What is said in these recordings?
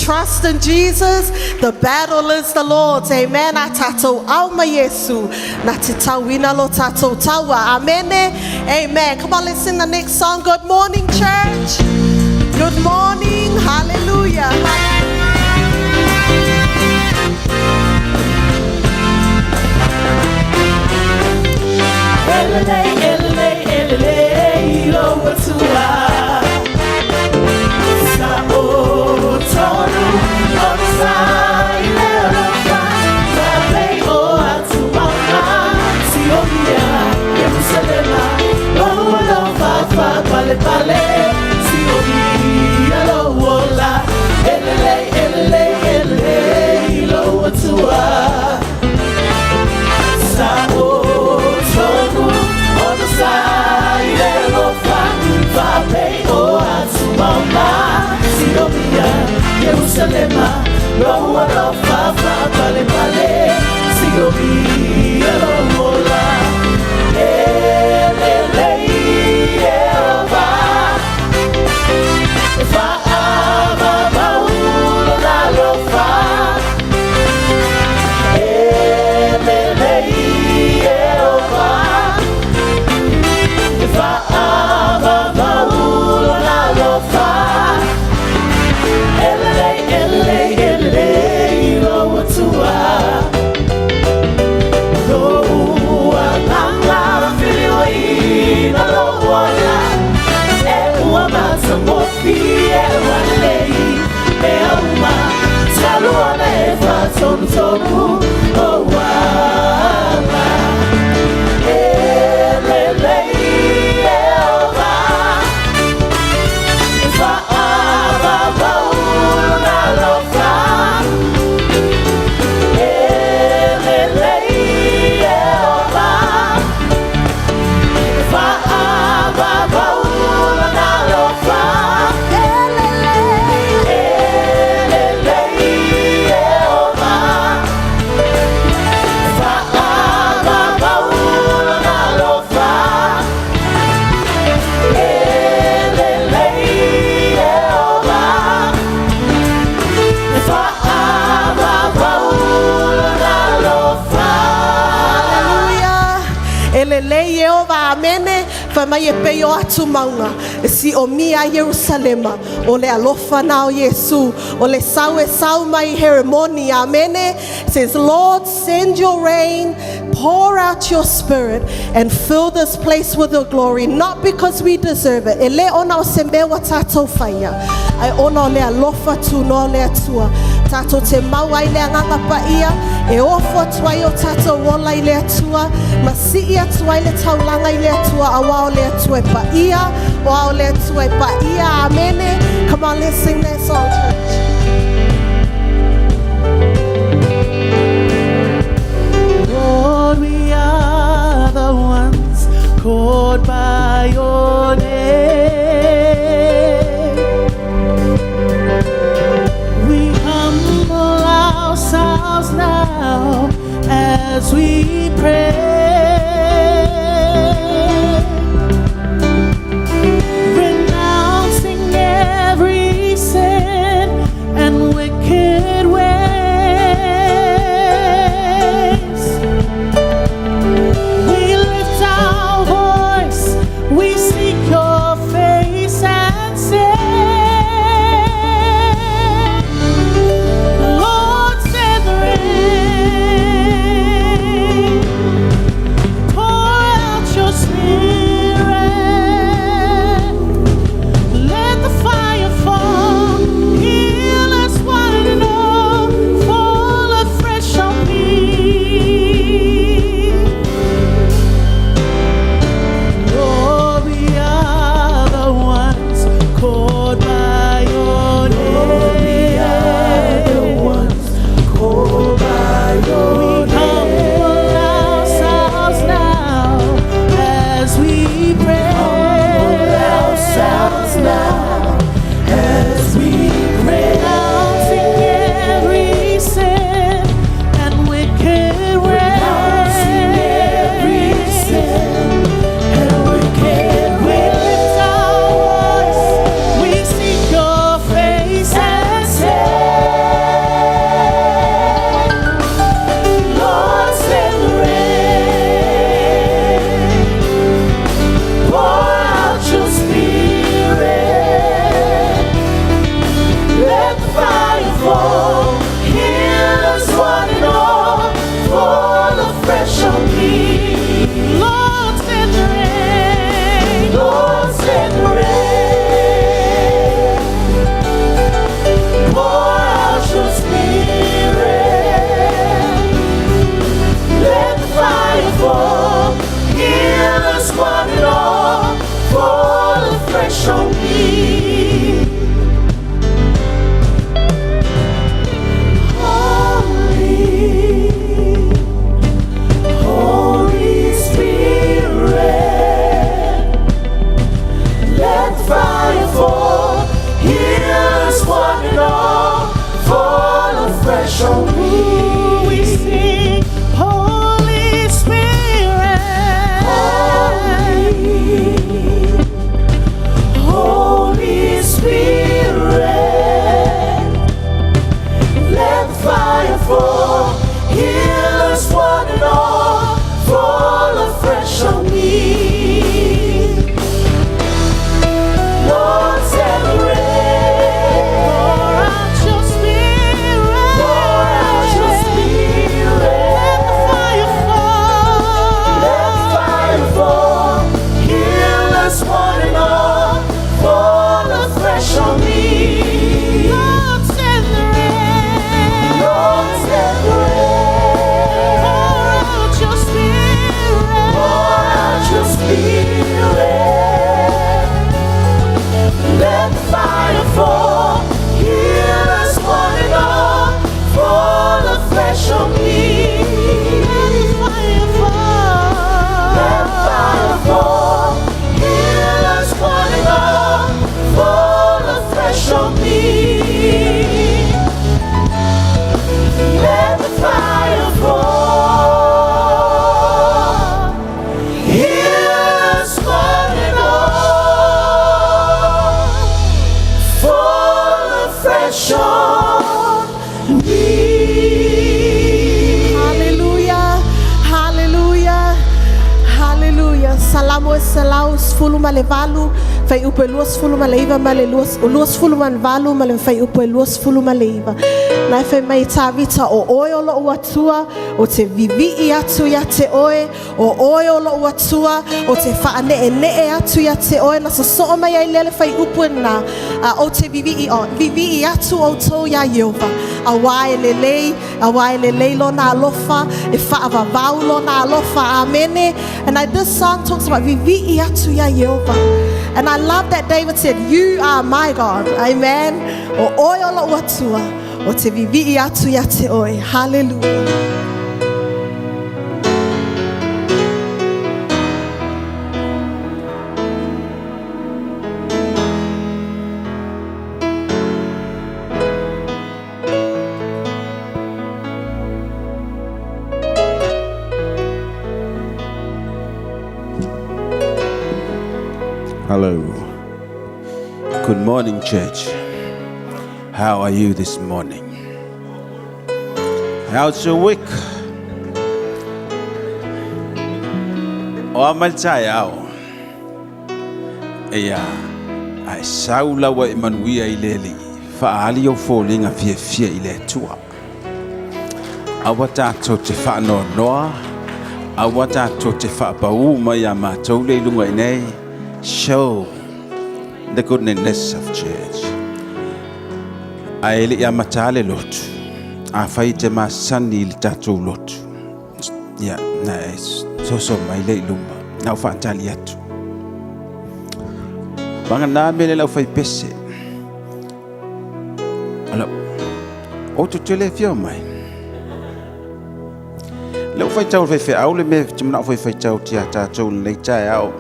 trust in Jesus, the battle is the Lord's. Amen. A tātou auma Yesu, na te tauina lo tātou taua. Amen. Amen. Come on, let's sing the next song. Good morning, church. Good morning. Hallelujah. Jerusalema, roho wa fafa pale pale, siyobi elomola, elele Yehova, fa ababaulo la lofa, elele Yehova, fa ababaulo la lofa. Mai e peo atu maunga e si o mia Jerusalema o le alofa na o Yesu o le sau e sau mai ceremony. Amen. It says, Lord, send your rain, pour out your spirit and fill this place with your glory, not because we deserve it. E le ona o se mewa tātou whaia ai ona o le alofa tu no le atua tātou te mau ai le anganga pa ia e ofo tuai o tātou wola i le atua ma si ia tuai le taulanga i le atua a wao le atua e pa ia wao le atua e pa ia. Amen. Come on, let's sing that song, church. Lord, we are the ones called by your name. We humble ourselves now as we pray. afresh on me. Lord, send the rain. Lord, send the rain. Pour out your spirit. Let the fire fall. Heal us one and all. Fall afresh on me. Holy Spirit, let the fire fall. Heal us one and all. Fall afresh on me. We sing, Holy Spirit. Holy Spirit, let the fire fall. Heal us one and all. Fall afresh on me. Lord, send the rain. Pour out your spirit. Pour out your spirit. Let the fire fall. Let the fire fall. Heal us one and all. Fall afresh on me. Lord, send the rain. Lord, send the rain. Pour out your spirit. Pour out your spirit. Let the fire fall. Heal us one and all. Fall afresh on me. Let the fire fall. Let the fire fall. Heal us one and all. Fall afresh on me. Let the fire fall. Heal us one and all. Fall afresh on me. Hallelujah, hallelujah, hallelujah. Salamu e salau sfulu malevalu, fai upe luas fulu maleiva male luas fulu manvalu male fai upe luas fulu maleiva. Na fai mai tavita o oyo lo uatua o te vivi atu ya te oe o oyo lo uatua o te faane e atu ya te oe na so mai ai lele fai upe na o te vivi atu o to ya Yehova. Awai lelei lo na alofa e faava vaulo na alofa amene. And this song talks about vivi atu ya Yehova. And I love that David said, you are my God. Amen. O oyo lo uatua o te vivi atu ya te oe. Hallelujah. Hello. Good morning, church. How are you this morning? How's your week? O amaltai ao. Ea, ai saula wa imanuia ileli. Faali o folinga fie ile tua. Awata to te whano noa. Awata to te whapauma ya mātou le lunga inei. Show the goodness of church. Aele ya matale lotu. Afaite masani li tatu lotu. Ya, nice. So maile ilumba. Na ufatali yetu. Banga nabele la ufai pese. Ala. Otu tele fio mai. La ufai tau fe au le me tumna ufai tau tia tatu le tai au.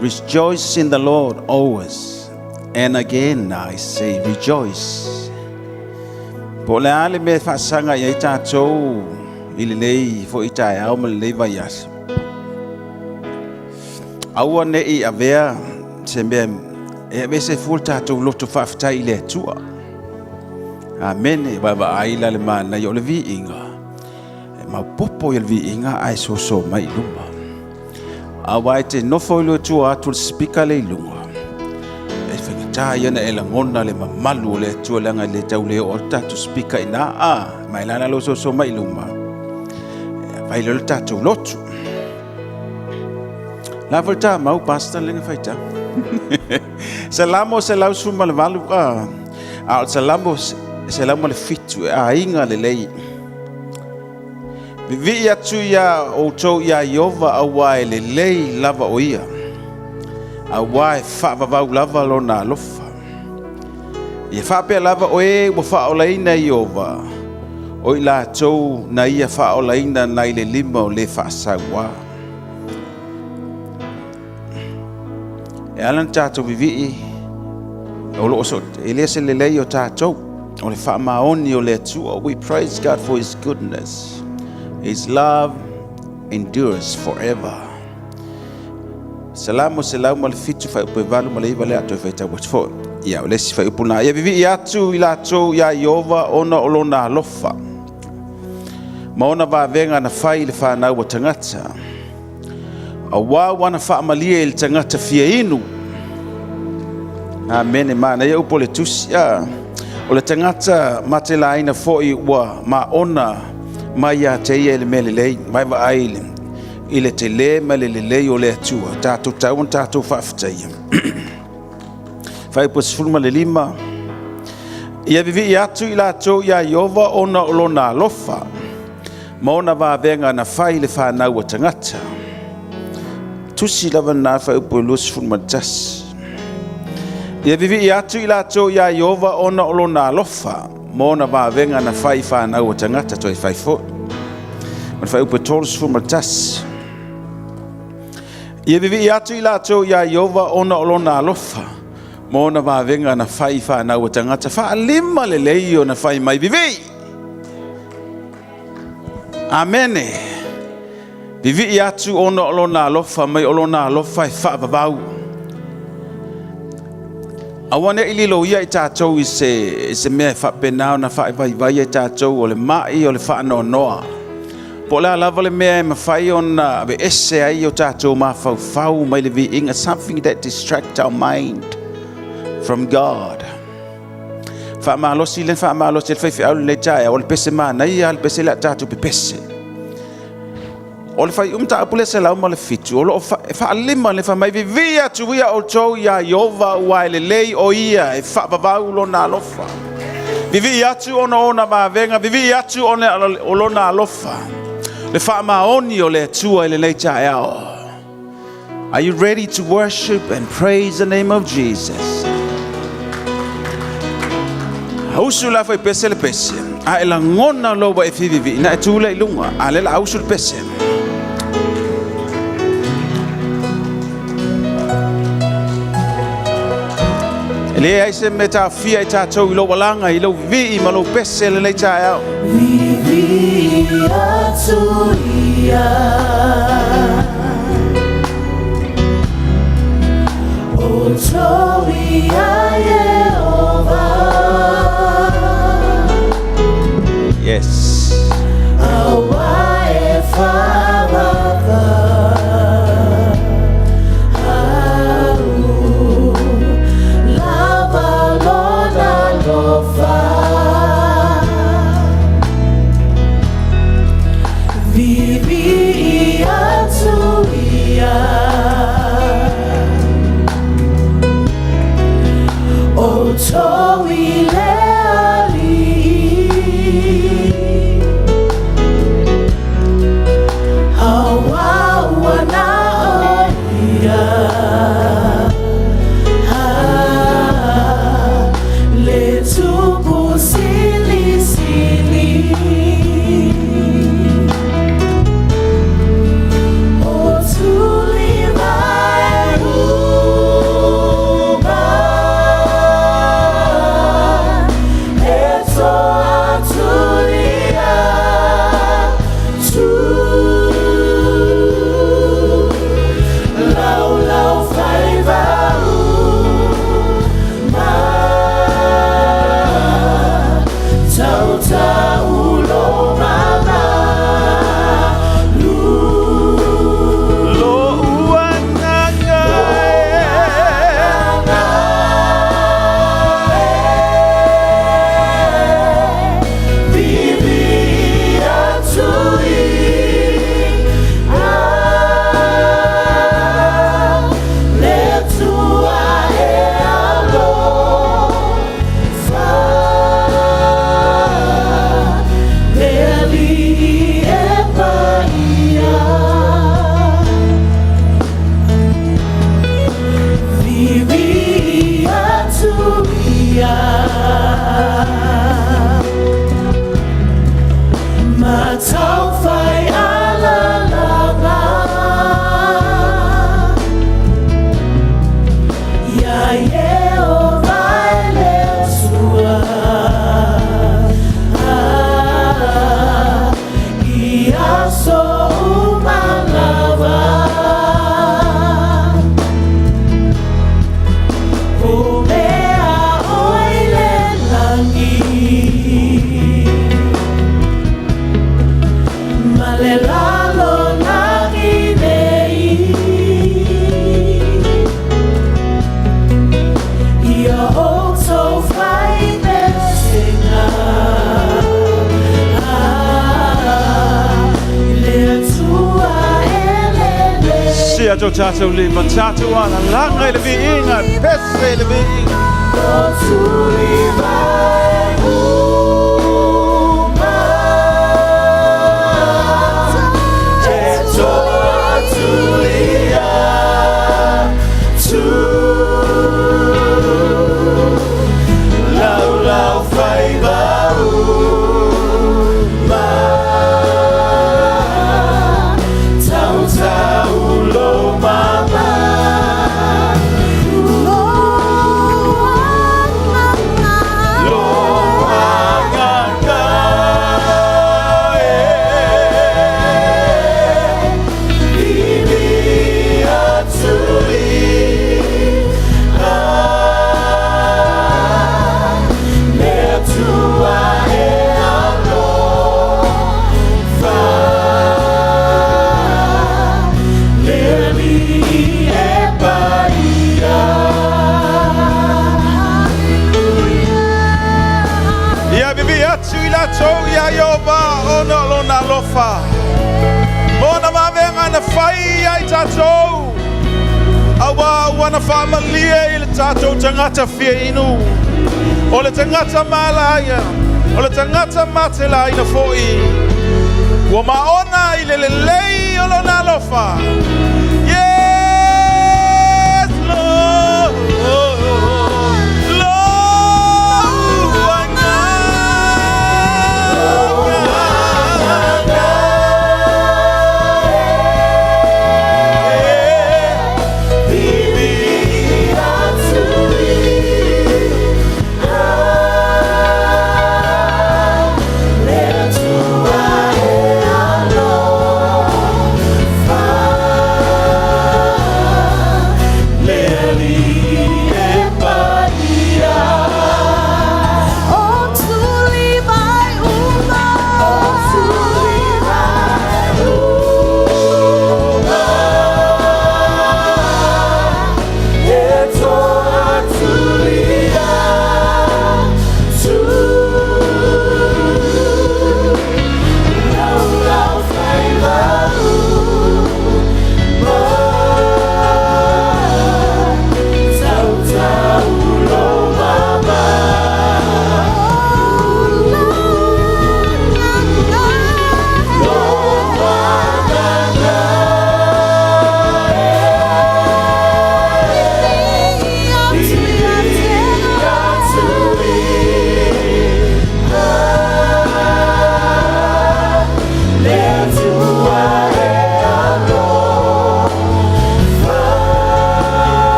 Rejoice in the Lord always. And again I say rejoice. Po le ale me fasanga ya tatou ile lei fo ita au me le vai as. Au ne I avea sembe e be se full tatou lotu fafta ile tua. Amen. Baba aila le mana yo le vi inga. Ma popo yo le vi inga ai so mai lumba. Awai te nofo ilo tua atu speaker le ilunga. E whengata iana e la ngona le mamalu le tua langa le tau le o tatu speaker ina mai lana lo so mai ilunga. Vai le tātou lotu. La volta mau pastor lenga faita. Salamo se lau suma le valu a salamo se lau le fitu a inga le lei. Vivi atu ya o tau ya Yehova awa le lei lava o ia. Awa e whaavavau lava lo na lofa. Ia whaapea lava o e wa whaolaina Yehova. O i la tau na ia whaolaina na i le lima o le whaasaua. E alan tātou vivi o lo so ele se le lei o tātou o le whaamaoni o le atua. We praise God for His goodness. His love endures forever. Salamo se lau mal fitu fai upe valu mal iwa le atu fai tau watfo. Ia o lesi fai upuna. Ia vivi i atu i la tau ia Yehova ona olona alofa. Ma ona va venga na fai le whanau wa tangata. A wā wana whaamalia i le tangata fia inu. Amen e mana ia upo le tusia. O le tangata mate la aina foi wa ma ona mai a te ia le mele lei. Mai wa aile. I le te le ma le lei o le atua. Tātou tauan tātou whaafataia. Whai po sifuruma le lima. Ia vivi i atu i la tau ia Yehova ona olona alofa. Ma ona wa venga na whai le whanau wa tangata. Tusi lava na whai upo lua sifuruma tas. Ia vivi i atu i la tau ia Yehova ona olona alofa. Ma ona wa venga na whai whanau wa tangata toi whai fo. Ma whai upo tolu sifuruma tas. Ia vivi i atu i la tau ia Yehova ona olona alofa. Ma ona wa venga na whai whanau wa tangata. Wha lima le lei o na whai mai vivi. Amene. Vivi i atu ona olona alofa mai olona alofa e whaavavau. Awane ili lo ia i tātou i se mea whapenao na whaivai i tātou o le mai o le whaano noa. Po la lava le mea e mawhai o na ve ese ai o tātou mawhau mai le vi inga. Something that distract our mind from God. Whaamalosi le whaamalosi le whaiwhi au le tae o le pese mana ia le pese la tātou pe pese. O le whai umta apule se lau ma le fitu. O lo whaalima le whamai vivi atu ia o tau ia Yehova ua le lei o ia e whaavavau lo na alofa. Vivi atu ona ma venga. Vivi atu ona o lo na alofa. Le whaamaoni o le atua le lei tae ao. Are you ready to worship and praise the name of Jesus? Ausu la fai pese le pese. A e la ngona loba e whivivi. Na e tūle i lunga. A le la ausu le pese. Le ai se me ta fia i tātou I lo walanga I lo vi I ma lo pese le nei tae au. Vivi atu ia o tau ia Yehova. Yes. Awa e whaavava au lava lona lofa. Vivi Alelalo nanginei Ia auto finessing Le tua elele Sia to tato liva tato ana langa le vinga pesse le vinga Go to live Mona mavenga na fai ai tatou Awa wana familia ile tatou tangata fie inu Ole tangata malaya Ole tangata matela ina foi Wa maona ile lelei olo na lofa Yes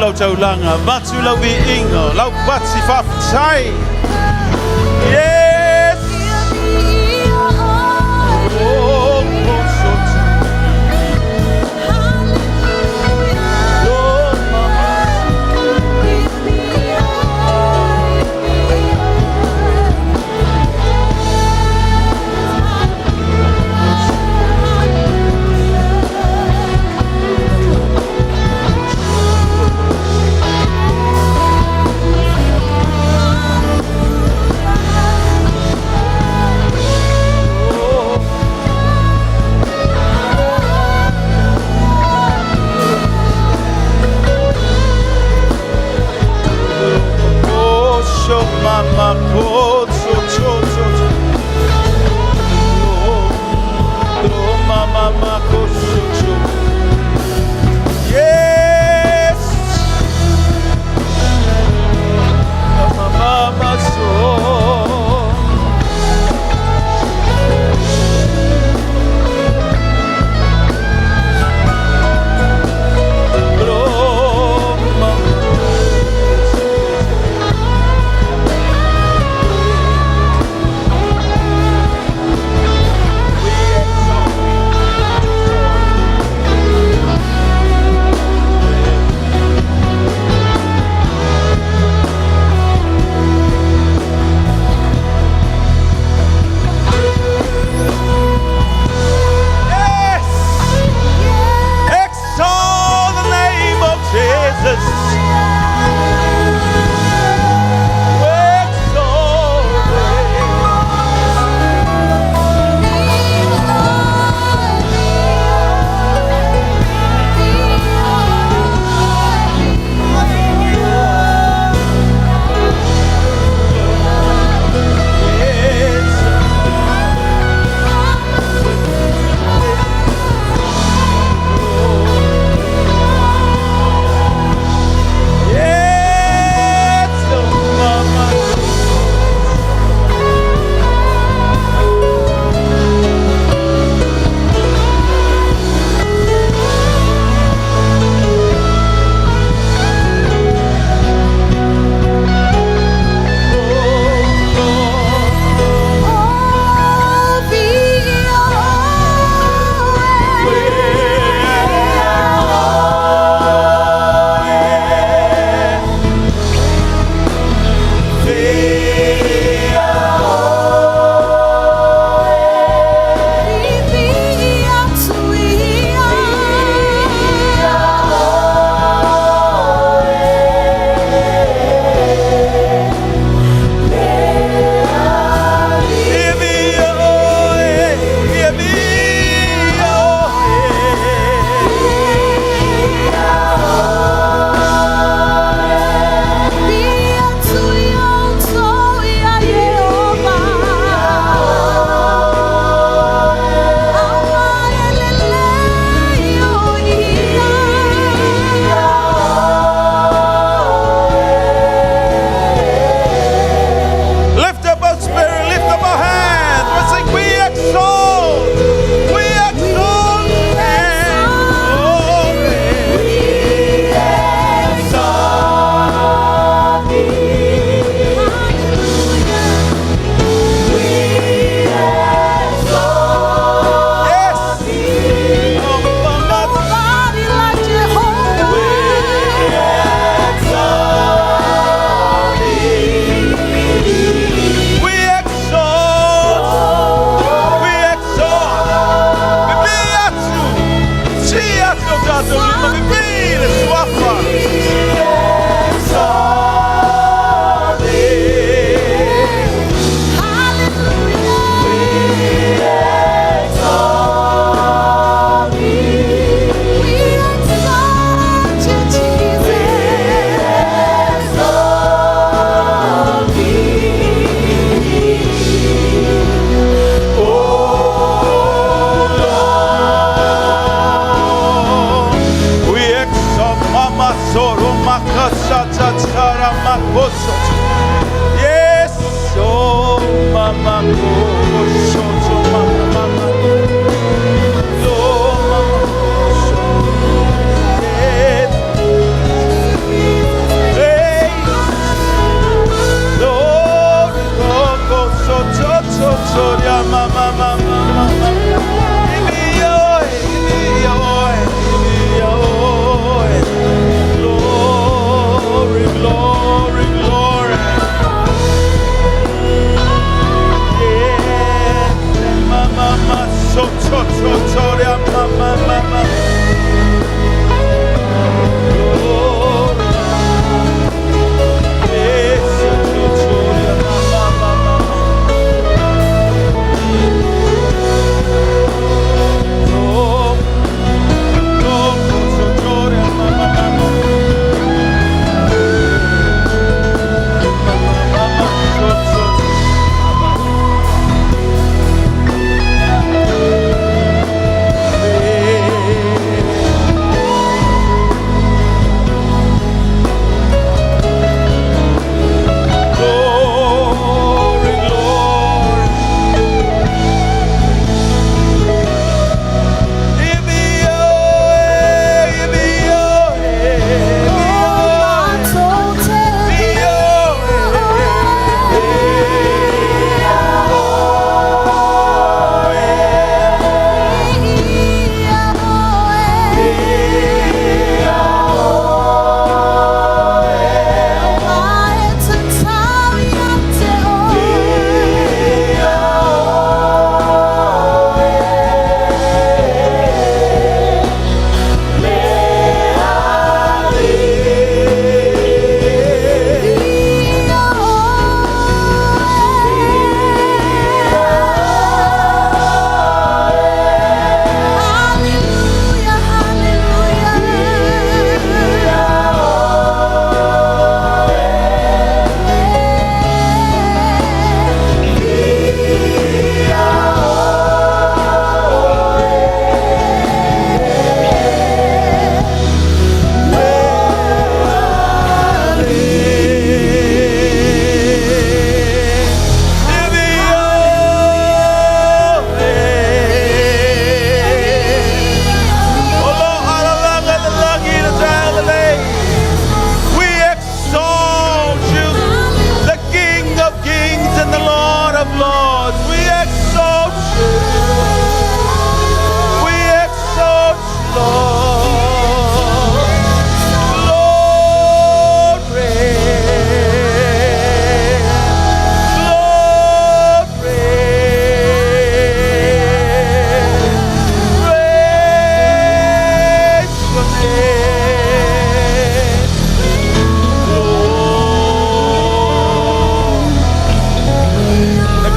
Lord Taulanga, batu lau vi ingo, lau batsi faftai. Yes. Oh,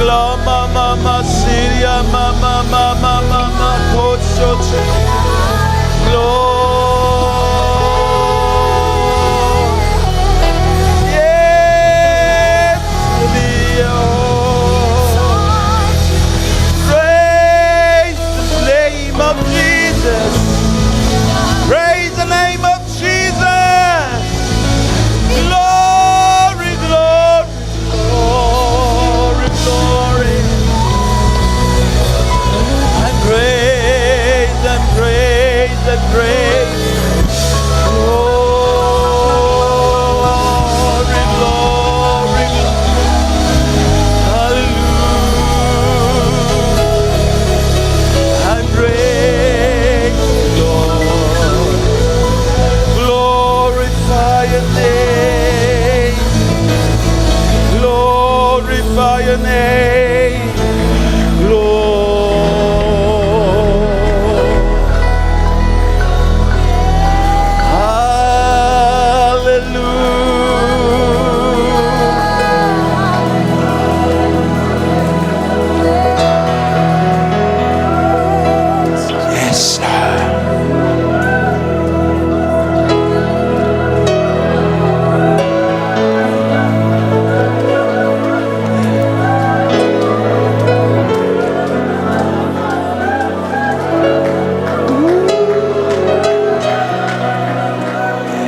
Lama mama siria mama mama mama kochoche. Lord, yes, Lord. Praise the name of Jesus. Praise the name of Jesus. Glory, glory, glory, glory. And praise and praise and praise. Glory, glory, glory. Hallelujah. And praise the Lord. Glorify your name. Glorify your name. Lord. Hallelujah. Yes, Lord.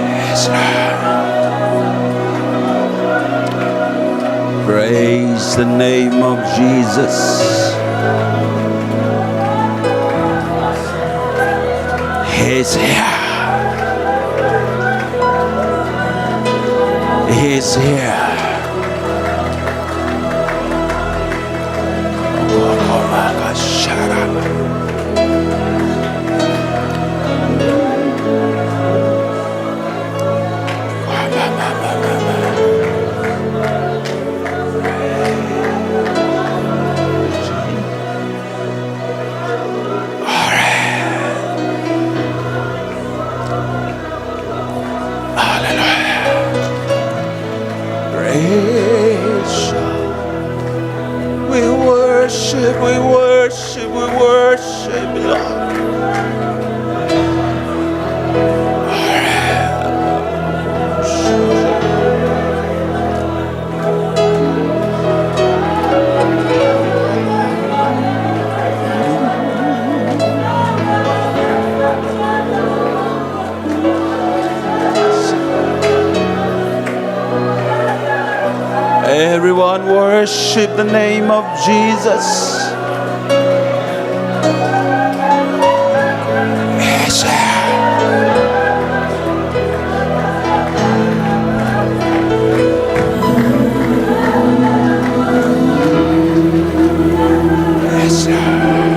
Yes, Lord. Praise the name of Jesus. He's here. He's here. Shut up. Praise. We worship, we worship, we worship, Lord. Everyone worship the name of Jesus. Yes, yes, yes.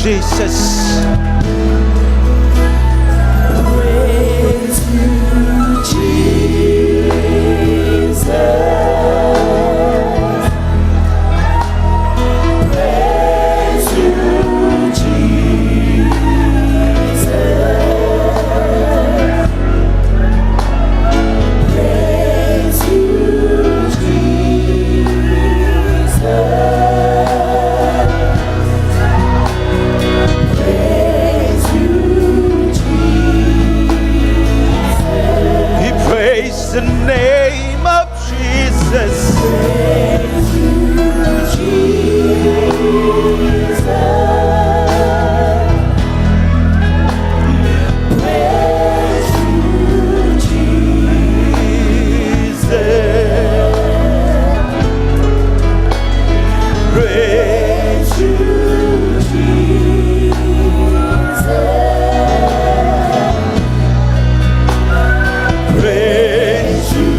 Jesus. Praise you, Jesus. Praise you, Jesus. Praise you, Jesus. Praise you, Jesus. We praise the name of Jesus. Praise you, Jesus. Praise you, Jesus. Praise you, Jesus. Praise you,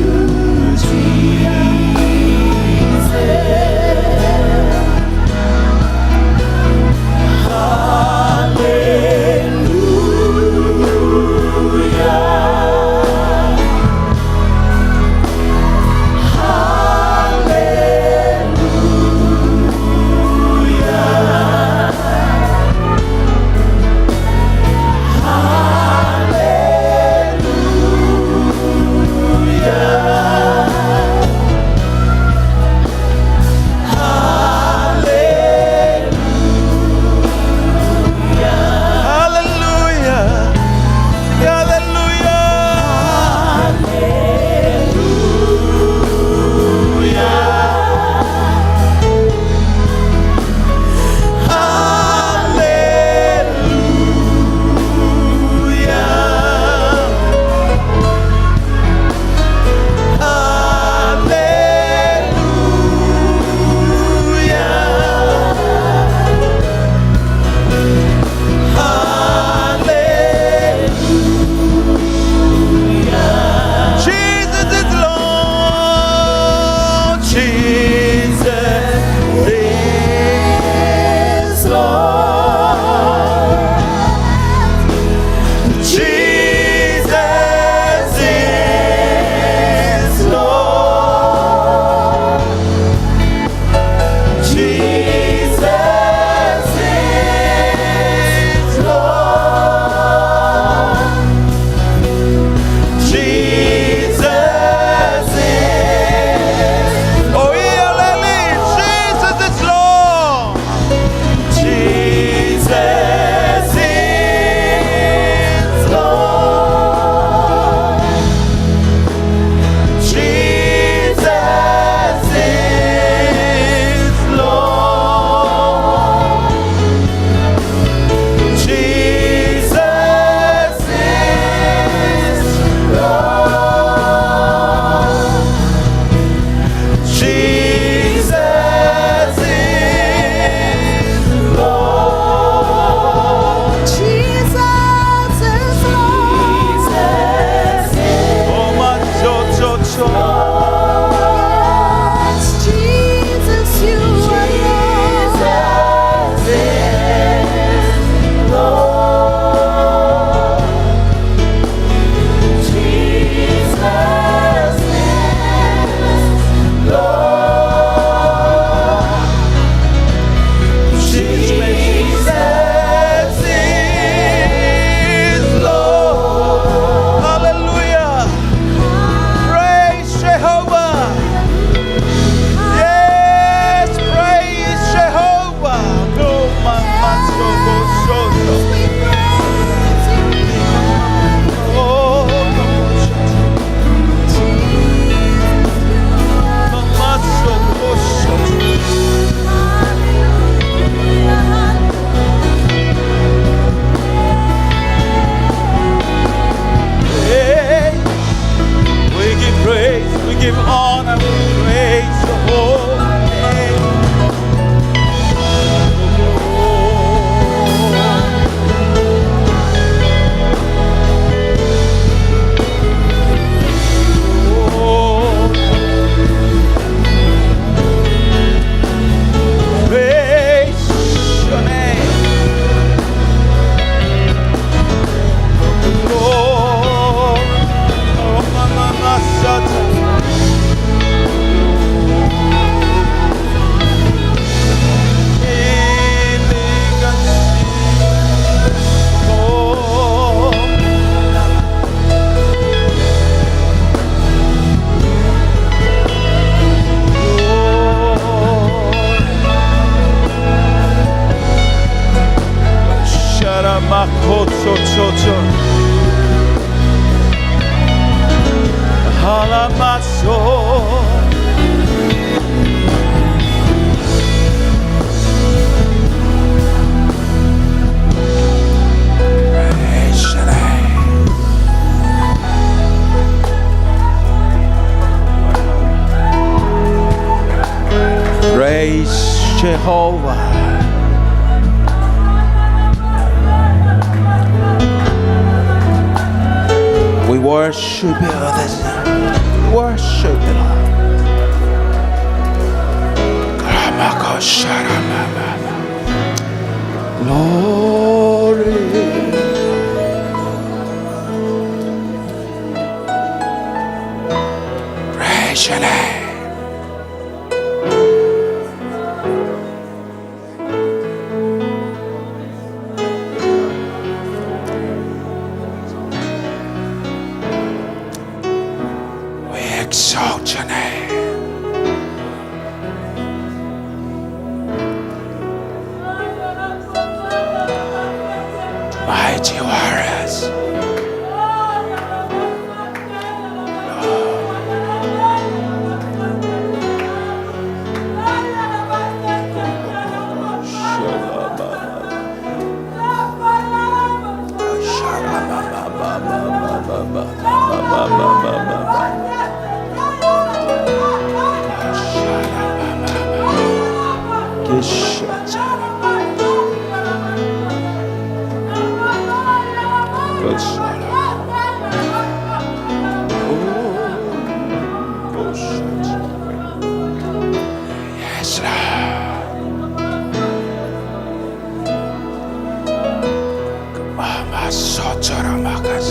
Halamaso. Praise Jehovah. We worship you this night. Worship you, Lord. Glory. Praise your name. Exalt your name. Mighty warriors. Yes, Lord. Mama Sotora Makas.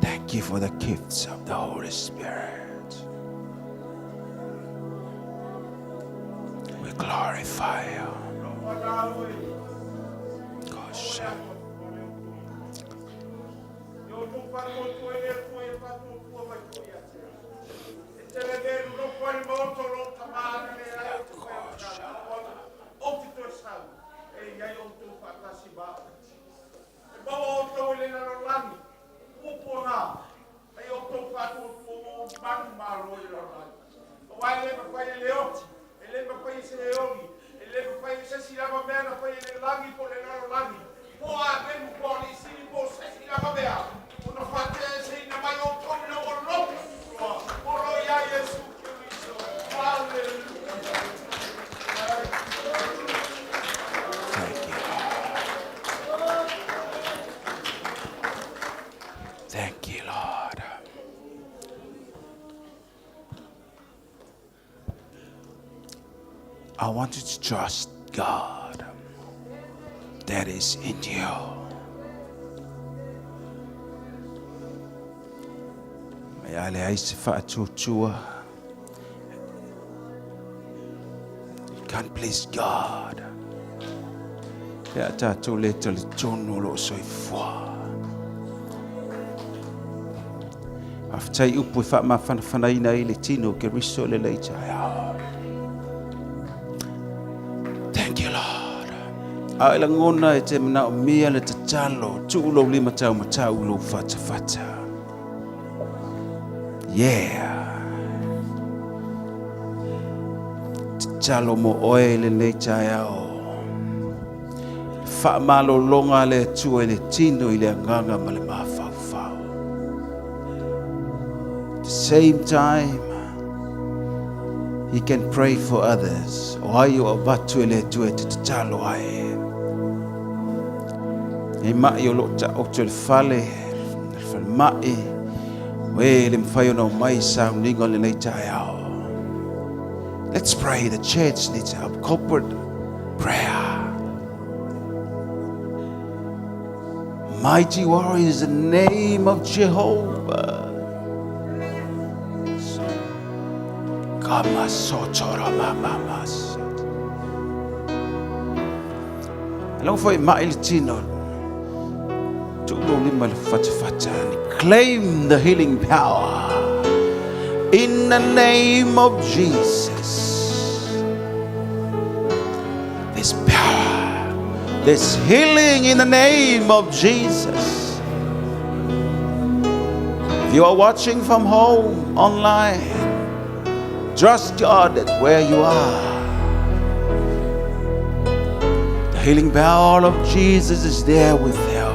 Thank you for the gifts of the Holy Spirit. We glorify you. Gosh. Thank you, Lord. I want you to trust God that is in you. May ale aise whaatutua. You can't please God. Pea tātou le tali tonu lo soifua. Aftai upu fa ma whanawhanaina i le tino ke riso le leitai. Thank you, Lord. Ai la ngona e te mana o mea le tatalo tuulo lima tau matau lo whatawhata. Yeah. Tatalo mo oe le leitai au. Fa malo longa le tua le tino i le anganga ma le mawhawhau. Same time, he can pray for others. Oai o watu ele tue te talo ai. E mai o lota o te fale mai. We le mwhai ono mai sa uningo le nei tai ao. Let's pray. The church needs help. Corporate prayer. Mighty warriors in the name of Jehovah. Long for Mailtino to claim the healing power in the name of Jesus. This power, this healing in the name of Jesus. If you are watching from home, online, trust God that where you are, the healing power of Jesus is there with you.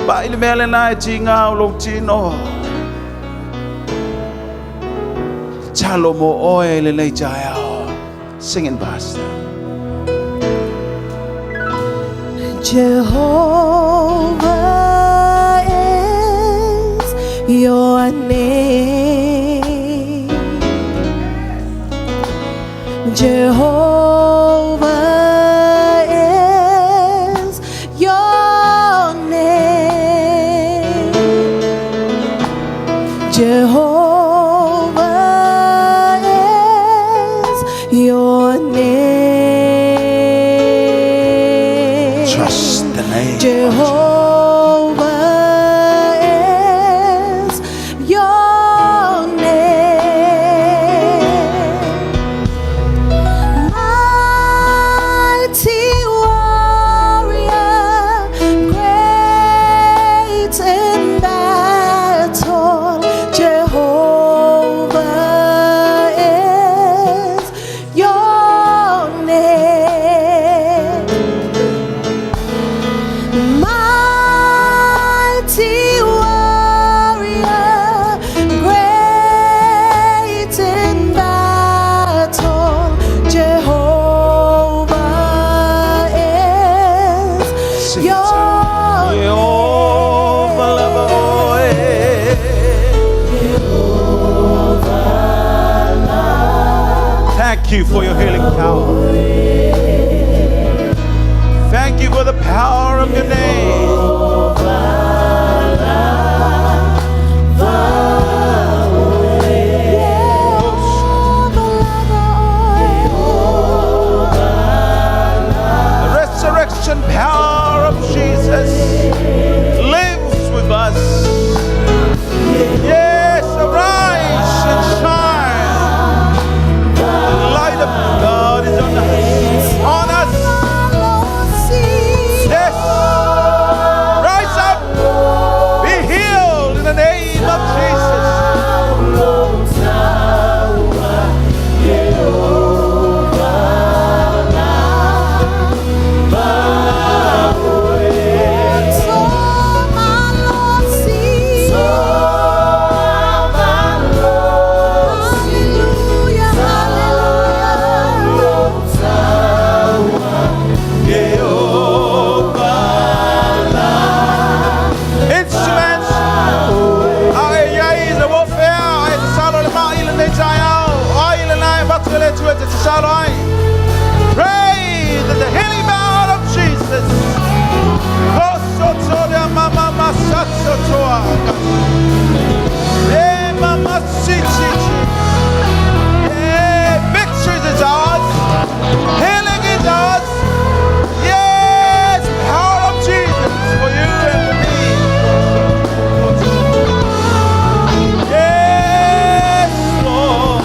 Baile mele na tinga ulotino. Chalo mo oil le jaya. Singing pastor. Jehovah is your name. Jehovah is your name. Jehovah is your name. Trust the name. Jehovah is your name. Mighty warrior, great in battle. Jehovah is your name. Mighty warrior, great in battle. Jehovah is Sing it. your Thank you for your healing power. Thank you for the power of your name. The resurrection power of Jesus lives with us. Yes, arise and shine. The light of God is on us. Yes. Rise up. Be healed in the name of Jesus. Instruments. The warfare. It's salo le mai le jaya. Ai le nai batele tu te salo ai. Pray that the healing power of Jesus. Kosotoria mama masatsotoa. Eh mama sichi. Yeah, victory is ours. Healing is ours. Yes, power of Jesus for you and for me. Yes, Lord.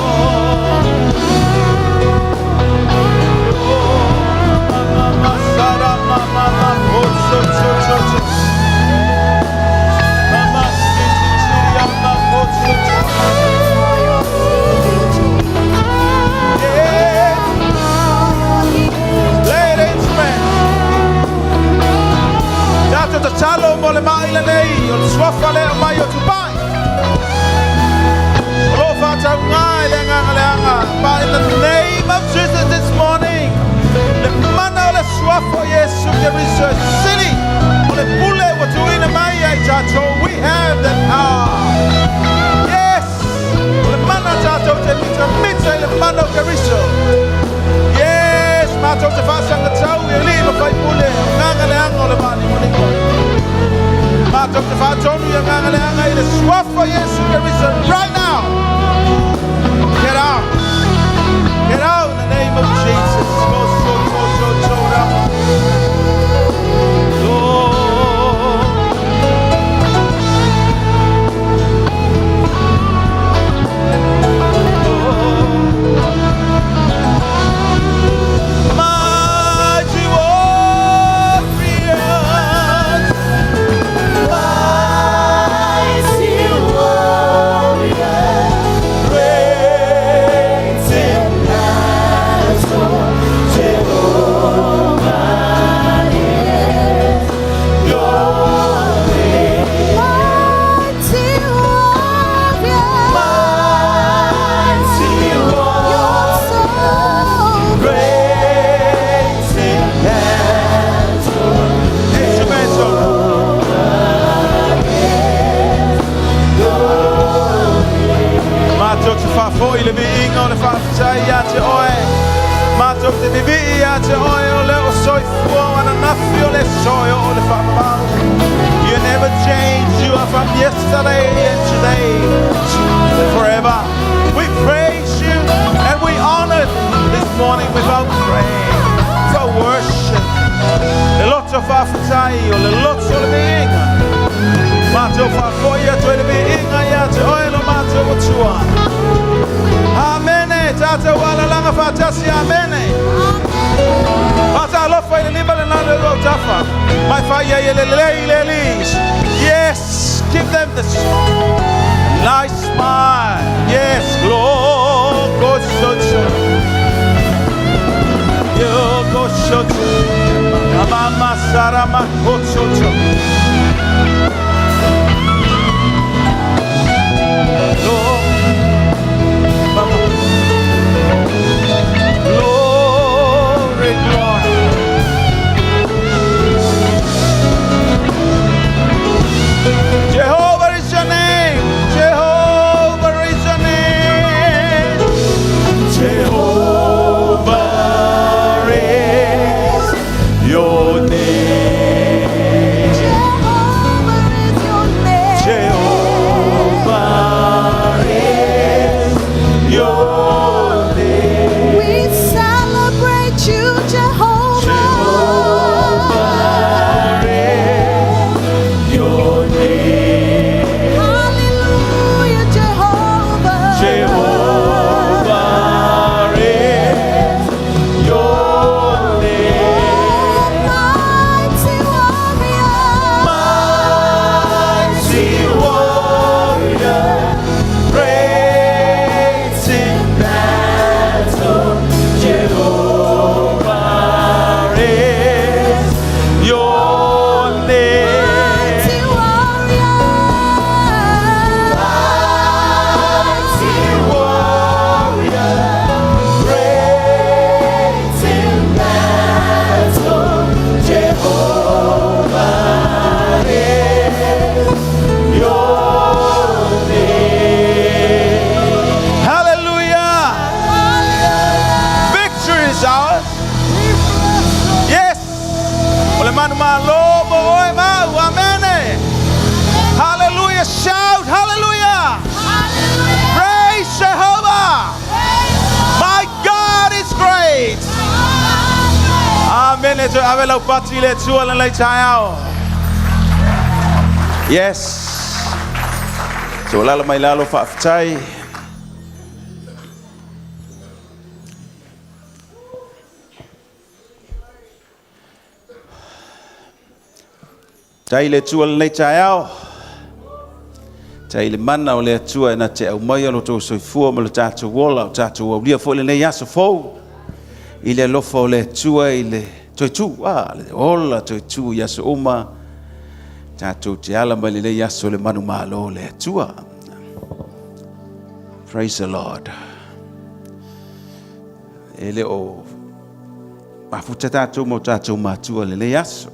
tātou te bibi ia te oe o le o soifua wana nafi o le soe o le whapau. You never change, you are from yesterday and today and forever. We praise you and we honor this morning with our praise, for worship. Le loto whawhatai o le loto le biinga. Mātou whakoia toi le biinga ia te oe lo mātou o tua. Amene, tātou wala langa whatasi, amene. Pata alofa i le liba le nana lo tafa. Mai whaia i le leis. Yes, give them this nice smile. Yes, Lord, go shocho. Yo go shocho. Mama sarama go shocho. Lord, Mama. Glory, glory. Jehovah is your name. Jehovah is your name. Jehovah is your name. Jehovah is your name. We celebrate you, Jehovah. Jehovah is your name. Hallelujah, Jehovah. Jehovah is your name. Mighty warrior. Mighty warrior, great in battle. Jehovah is your name. Mighty warrior. Mighty warrior, great in battle. Jehovah is your name. Hallelujah! Victory is ours. Yes. Ole manu malobo oe mau, amen. Hallelujah! Shout hallelujah! Praise Jehovah! My God is great. Amen. Eto avela upati le tua le taiao. Yes. So lalo mai lalo whaafitai. Tai le tua le taiao. Tai le mana o le tua e na te au mai alo tō soifua ma le tātou wola o tātou au lia fo le nei aso fou. I le lofa o le tua i le toitu, le ola toitu i aso uma. Tātou te ala mai le nei aso le manu malo le tua. Praise the Lord. E le o mafuta tātou mo tātou mātua le nei aso.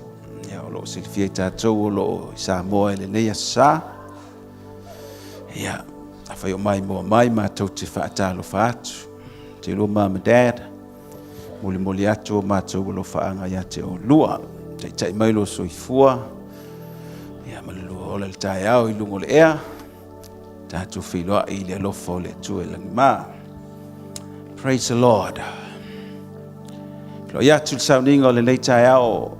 Ia o lo silfia i tātou o lo sa moa le nei aso sa. Ia, a whai o mai moa mai mātou te whaatalo whaatu. Te lo mama dad. Muli muli atu o mātou o lo whaanga ia te o lua. Te tai mai lo soifua. Ia malulua o le tai au i lungo le ea. Tātou whiloa i le alofa o le tue langi mā. Praise the Lord. Lo ia tu sauninga o le nei tai au.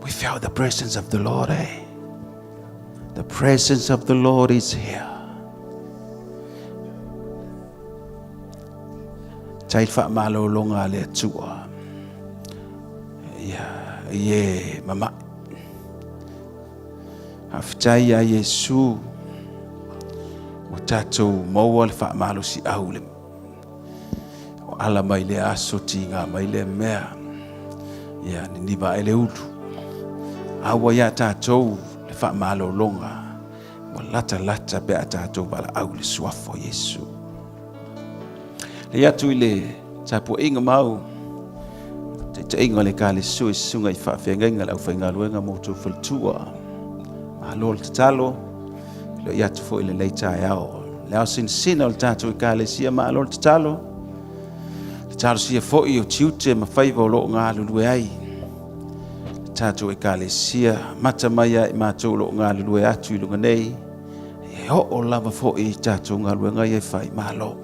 We felt the presence of the Lord, eh? The presence of the Lord is here. Tai wha malo longa le tua. Ia, mama. Haftai a Yesu. O tātou maua le wha malo si au le. O ala mai le aso tinga mai le mea. Ia, ni niba ele ulu. Awa ia tātou le wha malo longa. Mo lata lata bea tātou bala au le suafo Yesu. Le atu i le tapu inga mau. Te inga le ka le sui sunga i whawhenga le au whainga luenga mo tu whaltua. Mahalo le tatalo. Le atu fo i le leitai au. Le au sin sina o le tātou i ka le sia mahalo le tatalo. Talo sia fo'i o tiute ma fai wa lo ngā lulue ai. Tātou e kalesia mata mai ai mātou lo ngā lulue atu I lunga nei. E ho o lava fo'i tātou ngā lulue ngai e fai malo.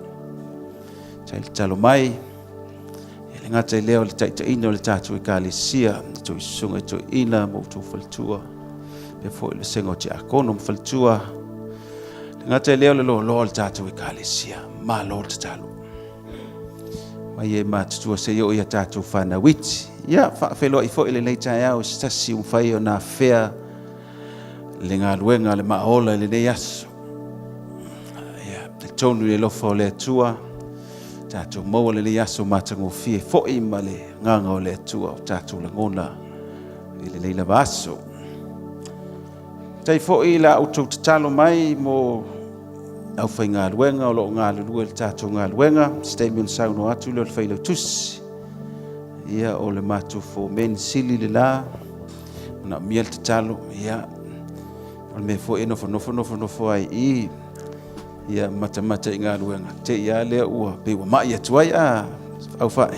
Tai talo mai. E le ngata I leo le taitaina o le tātou e kalesia. Tui sunga I tui ina mo tū faltua. Pe fo'i le sengo te akono faltua. Le ngata leo le lo le tātou e kalesia. Malo te talo. Mai e mātutua se o ia tātou whana witi. Ia, whawhelo I fo I le nei tai au, stasi whai o nā whea, le ngā luenga le maola le nei aso. Ia, le tonu le lofa o le atua, tātou maua le nei aso mātango fie, fo I ma le nganga o le atua, o tātou la ngona, I le nei lava aso. Tai fo I la autou tatalo mai mo au fai ngā luenga o lo ngā lulua le tātou ngā luenga statement sauno atu le whailau tusi ia o le mātou fo men sili le la na miel te talo ia o le me fo e nofo ai ia mata I ngā luenga te ia lea ua pe ua mai atuai au fai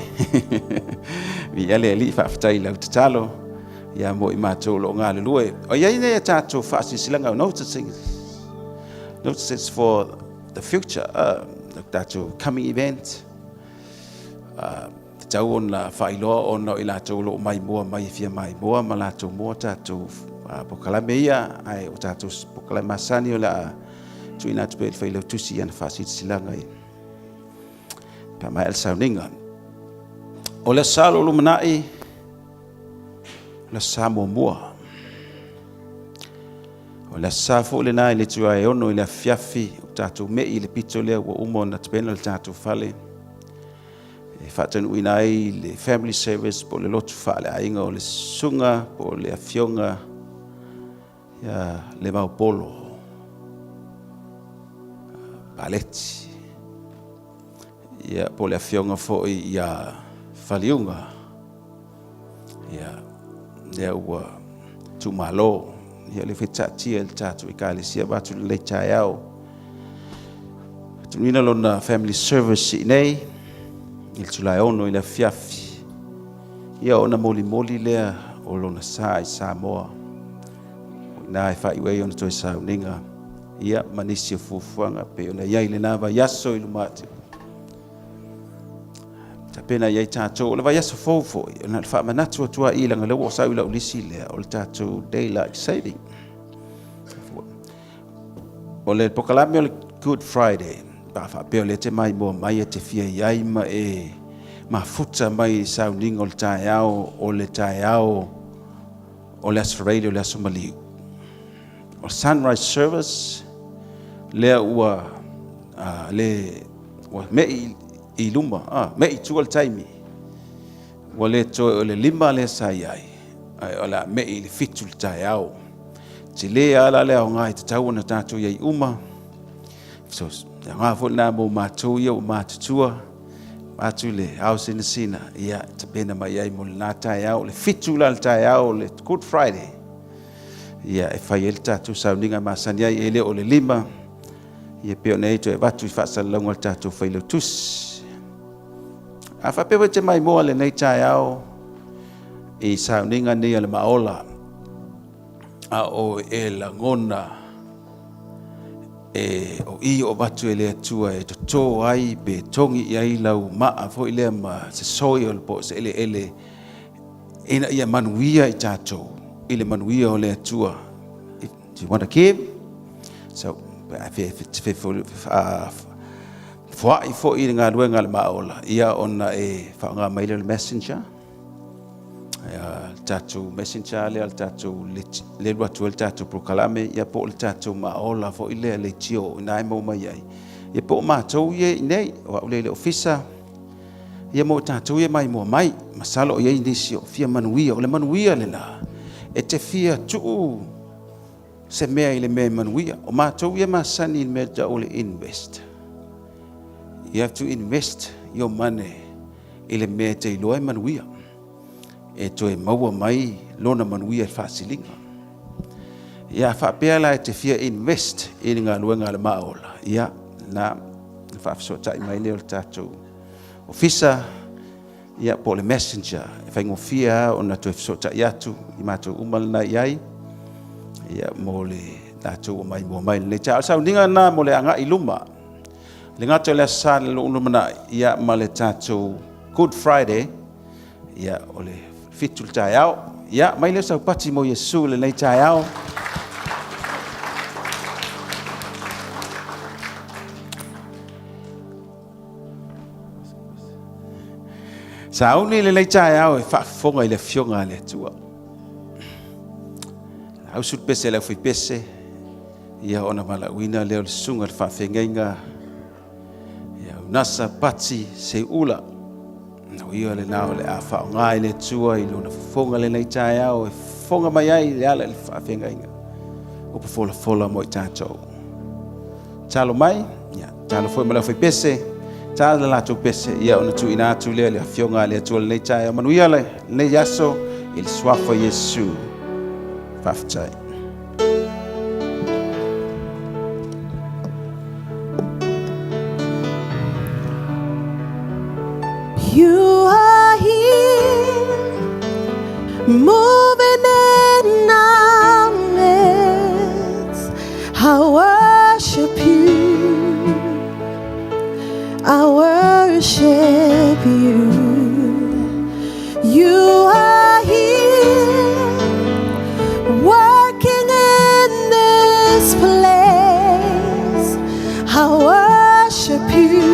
ia lea li whaafatai lau te talo ia mo I mātou lo ngā lulua o ia ine tātou whaasisilanga o notices for the future, that's a coming event. Tau on la whailoa o no I lato lo mai moa mai fia mai moa ma lato moa tātou pokalamea ai o tātou pokalamasani o la tu ina tu pe whailau tusi ana whasit silanga I pa mai al sauninga. O le salo lumanai le samo moa. O le safo le nai le tua e ono I le fiafi o tātou mei le pito lea ua umo na tepena le tātou fale. E whatanu ina ai le family service po le lotu whaale ainga o le sunga po le afionga ia le maupolo. Paleti. Ia po le afionga fo ia whaliunga. Ia lea ua tumalo. Ia le whetaatia le tātou I kālesia watu le tai au. Tunina lona family service I nei, il tulai ono I le fiafi. Ia ona moli lea o lona sa I Samoa. Nā e whaiwei ona toi sauninga. Ia manisi o fufuanga pe ona iai le nā yaso I lumate. Ta pena iai tātou o le yaso fofo. Ona le whaamanatu atua I langa lewa o sau I lau lisi lea o le tātou daylight saving. O le pokalame o le Good Friday. Ba whapeo le te mai moa mai e te fia iai ma e mafuta mai sauninga o le tae au o le tae au o le asfarele o le asomaliu. O sunrise service lea ua mei I luma, mei tua le taimi. Ua le toe o le lima le sai ai. O la mei le fitu le tae au. Te le ala le o ngai te tau na tātou iai uma. So, ngā fwoi nā mō mātou ia o mātutua. Mātou le au sina ia te pena mai ai mo le nā tae au. Le fitu la le tae au le Good Friday. Ia e whai ele tātou sauninga māsani ai ele o le lima. Ia peo nei to e watu I whaasalaunga le tātou whailau tusi. A whapewa te mai moa le nei tae au. I sauninga ni le maola. A o e la ngona e o I o watu e lea tua e to tō ai be tongi I ai lau maa fo I lea ma se soi o le po se ele ina ia manuia I tātou I le manuia o lea tua if you want to give so fwai fo I ngā luenga le maola ia ona e whaonga maile le messenger tātou messenger le al tātou le watu le tātou prokalame ia po le tātou maola fo I lea le tio nai mo mai ai ia po mātou ia I nei o au le ofisa ia mo tātou ia mai mo mai masalo ia I nisi o fia manuia o le manuia le la e te fia tuu se mea I le mea manuia o mātou ia masani I mea da o le invest you have to invest your money I le mea te iloa manuia e toe maua mai lona manuia I whaasilinga. Ia whapea la e te fia invest I ngā luenga le maola. Ia na whaafisotai mai leo le tātou ofisa ia po le messenger fai ngofia ona to sota yatu I mato umal na yai ia mo le tatu mai le cha sa ninga na mo le anga iluma le ngato le sa le unu mana ia ma le tatu Good Friday ia ole fitul tayao ia mai le sa pati mo Yesu le nei tayao Sauni le nei tayao fa fonga ile fionga le tua au sut pese la fui pese ia ona mala wina le sunga fa fengenga ia nasa pati se ula no ia le nao le afa ngai le tua I luna fonga le nei tayao fonga mai ai le ala le fa fengenga o po fola mo tato talo mai ia talo foi mala fui pese talo la tu pese ia ona tu ina tu le fionga le tua le nei tayao manuia le yaso il swafo Yesu Faftai. You are here, moving in our midst. I worship you. I worship you. You are here, working in this place. I worship you.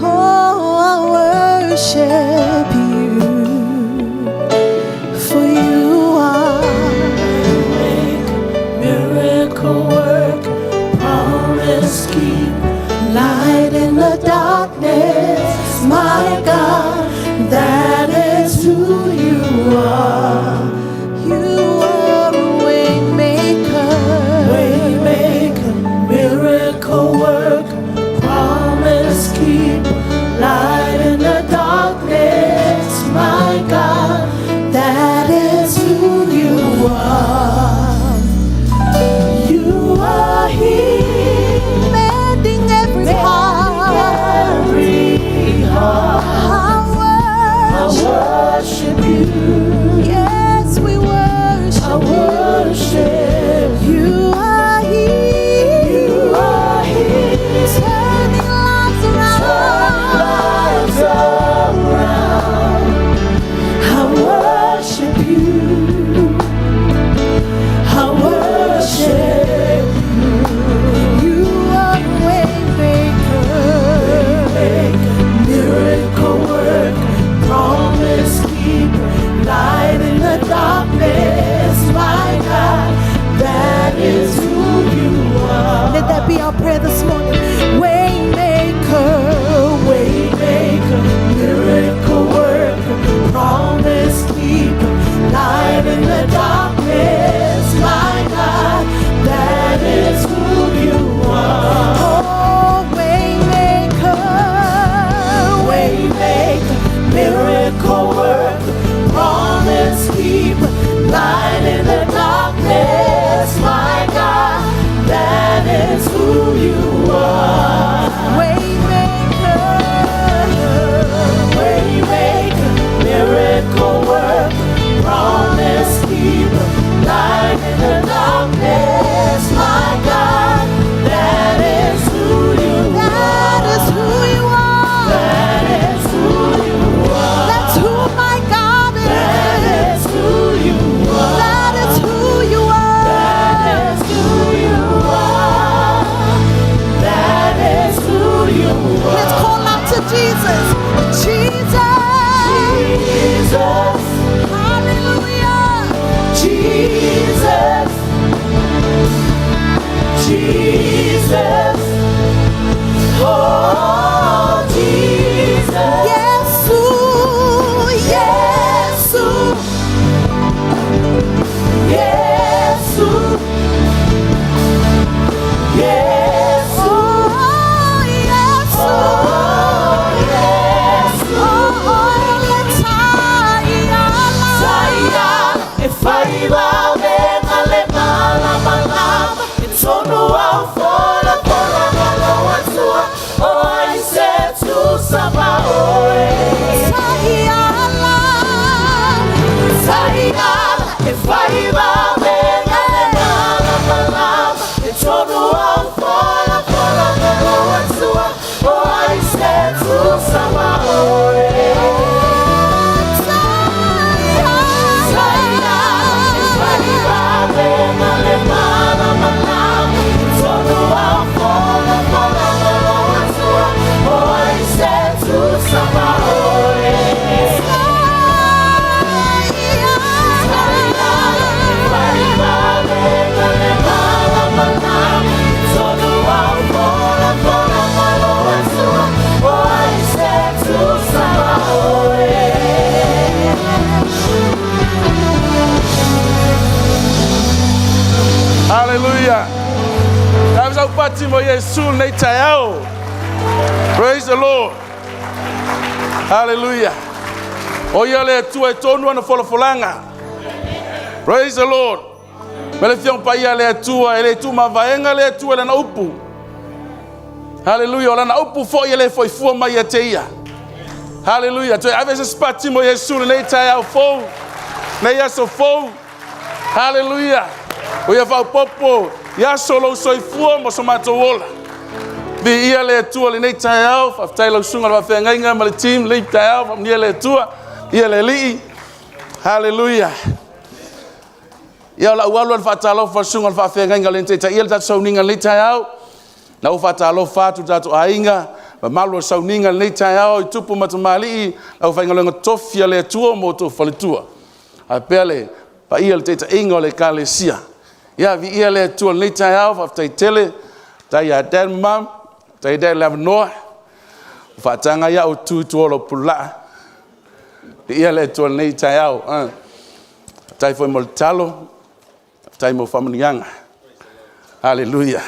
Oh, I worship you. For you are Miracle work, promise keep, light in the darkness, my God, that is who you are. You are a way maker. Waymaker, miracle work, promise keep, light in the darkness, my God, that is who you are. You are here, Mending every heart. every heart. I Yesu nei taiao. Praise the Lord. Hallelujah. O ia le tua e tonu ana folafolanga. Praise the Lord. Mele fiong pa ia le tua e le tu mavaenga le tua le na upu. Hallelujah. Ola na upu fo ia le foi fua mai e te ia. Hallelujah. To ave se spati mo Yesu nei taiao fo. Nei aso fo. Hallelujah. O ia fa popo. Ia solo soifua mo so matowola. Di ia le tua le nei taiao. Fa tailo sunga wa fengainga ma le team le taiao fa ia le tua. Ia le li. Hallelujah. Ia la ualu fa talo fa sunga fa fengainga le te ia ta soninga le taiao. Na u fa talo fa tu tatu ainga. Ma malu soninga le taiao I tupu matamali. Na u fa inga tofia le tua mo to fa le tua. A pele pa ia le te inga le kalesia. Ia vi ia le tua le taiao fa tai tele. Tai ya den mam. Tai den la no. Fa tanga ya o tu lo pula. Ia le tua le taiao. Tai foi mo talo. Tai mo famanianga. Hallelujah.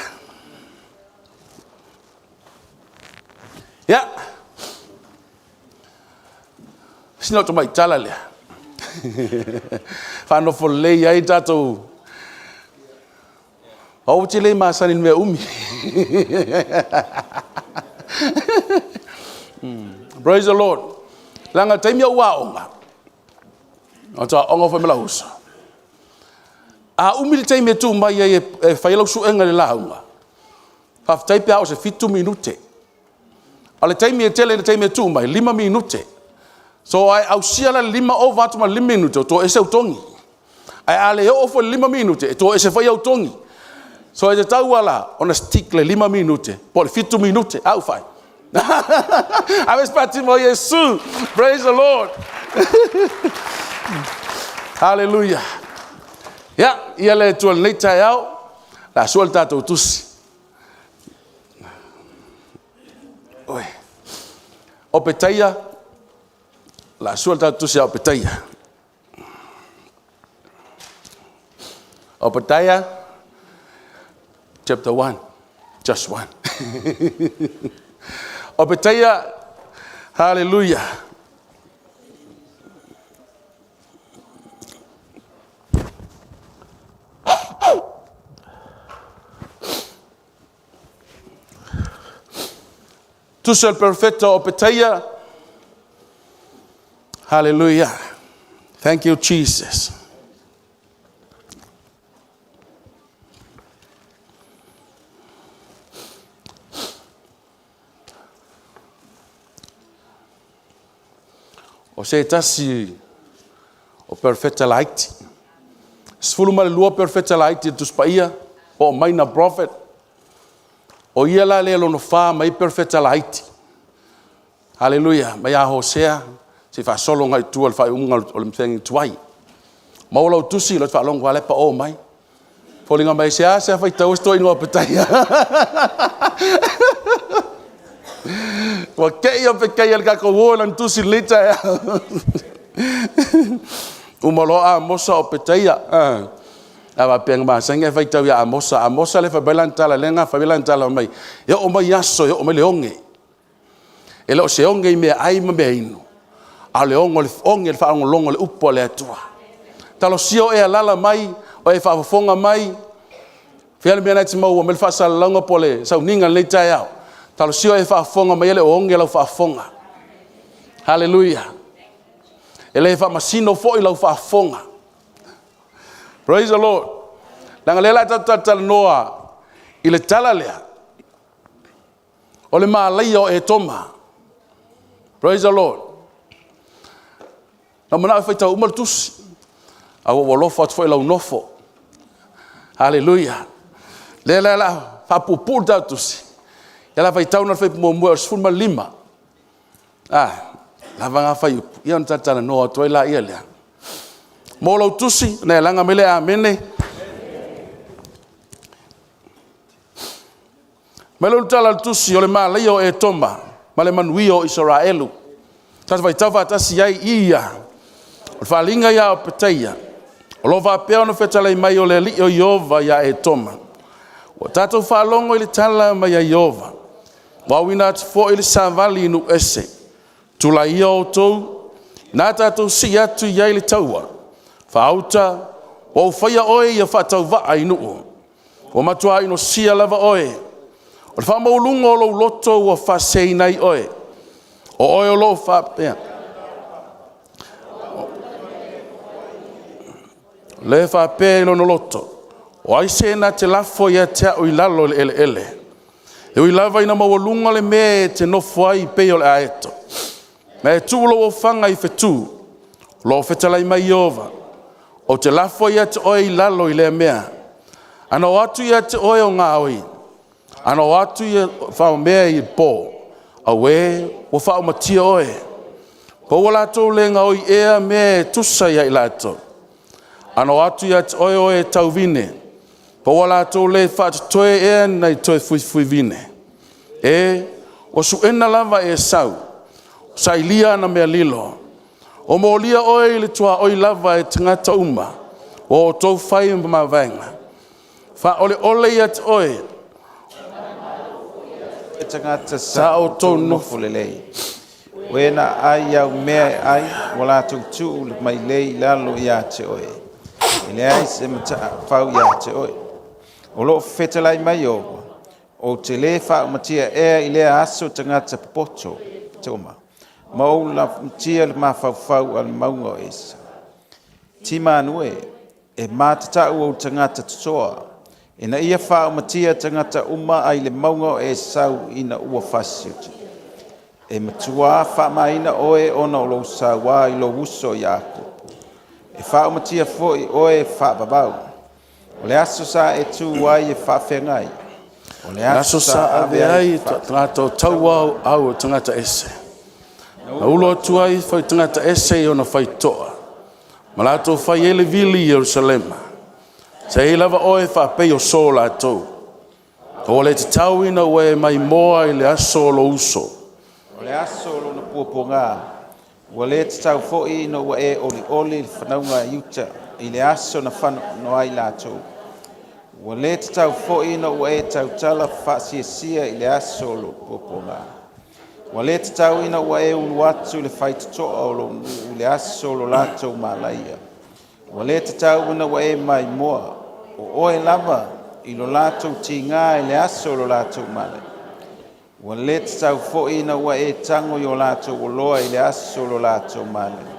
Ya. Sino to mai tala le. Fa no fo le ai tato. O chile ma sanin me umi. Praise the Lord. Langa taimia wa onga. O ta onga fa mela usa. A umi le taimia tu mai e failo su enga le launga. Fa taipia o se fitu minute. Ale taimia tele le taimia tu mai 5 minute. So ai au siala 5 over to 5 minute to ese utongi. Ai ale o fo 5 minute to ese fa utongi. So e tau wala on a stick le 5 minute. Por 5 minute au fai. Ave spati mo Yesu. Praise the Lord. Hallelujah. Ya, ia le tu le taiao. La suelta to tusi. Oi. Opetaya. La suelta tusi opetaya. Opetaya chapter 1. Just 1. Opetaya. Hallelujah. Tu sei il perfetto opetaya. Hallelujah. Thank you, Jesus. O se tasi o perfetta light. Sfulu male lua perfetta light tu spaia o maina prophet. O ia la le no fa mai perfetta light. Hallelujah. Mai a Hosea se fa solo ngai tu al fa unga o le mtengi tuai. Maula tusi lo fa longo ale pa o mai. Folinga mai se fa tau sto ino petai. Wa kei o pe kei al ka ko wolan tusi lita. Umalo a mosa o petai. Ava peng ma sanga fa tau ya mosa le fa belantala lenga fa belantala mai. Yo o mai aso yo o mai leonge. E lo se onge me ai me ino. A le onge le fa longo le upo le atua. Talo sio e alala mai o e fa fonga mai. Fiale me na timo o me fa sa longo pole sa ninga le taiao. Talo sio e fa fonga mai le onge la fa fonga. Hallelujah. Ele fa masino fo i la fa fonga. Praise the Lord. Langa lela tata noa ile talalea. Ole ma laio e toma. Praise the Lord. Na mana fa ta umar tusi. Awo wolofa foi la unofo. Hallelujah. Lela la fa pupur da tusi. Ela vai tau na fa mo sfuma 5. La vanga fa ia tata noa toi la ia le. Molo tusi na langa mele amene. Melo tala tusi ole ma leo e toma. Male manuio Israelu. Tata vai tava tasi ai ia. O falinga ya o petaya. O lova peo no fetala mai o le li o Yova ya e toma. O tātou whaalongo I le tala mai a Iova. Wawina atu fo I le savali inu ese. Tula ia o tou. Nā tātou si atu iai le taua. Whaauta. O whaia oe ia whatau waa inu o. O matua ino sia lava oe. O le whamaulunga o lo loto ua whasei nei oe. O oe o lo whapea. Le whapea ilo no loto. O aise na te lafo ia te au I lalo le ele ele. E ui lava ina mawalunga le me te nofo ai peo le aeto. Me tu lo o whanga I whetu. Lo whetalai mai Iova. O te lafo ia te oe I lalo I le mea. Ana o atu ia te oe o ngā oi. Ana o atu ia whao mea I pō. A we o whao matia oe. Po wala tō le ngā oi ea mea tusa ia I lato. Ana o atu ia te oe oe tau vine. Po wala tō le whaatu toe ea nei toe fui vine. E, o su ena lava e sau. Sa ilia na mea lilo. O mo lia oe le tua oi lava e tangata uma. O tō whai ma vaenga. Fa ole ia te oe. E tangata sa o tō nofo le lei. Wena ai au mea ai, wala tō tū le mai lei lalo ia te oe. Ele ai se mata whau ia te oe. O lo whetalai mai o. O te le whao matia ea I lea aso tangata poto. Te oma. Mau la matia le mawhau al maunga o esa. Tima anue. E mātatau o tangata tutoa. E na ia whao matia tangata uma ai le maunga o e sau ina ua whasiuti. E matua wha maina oe ona o lo sawa I lo uso Iakopo. E whao matia foi oe wha babau. O le aso sa e tu wai e wha whengai. O le aso sa ave ai tangata tau au tangata ese. Na ulo tuai whai tangata ese o na whai toa. Malato whai ele vili Jerusalema. Se I lava oe whapei o so la tau. O le te tau ina ue mai moa I le aso lo uso. O le aso lo na puaponga. O le te tau foi ina ue e oli le whanaunga iuta. I le aso na whano ai la tau. O le te tau foi ina ue e tau tala whasia I le aso lo puaponga. O le te tau ina ue e ulu atu le whaitutoa o le aso lo la tau malaia. O le te tau ina ue e mai moa. O oe lava I lo lātou ti ngā I le aso lo lātou male. O le te tau foi ina ua e tango I o lātou o loa I le aso lo lātou male.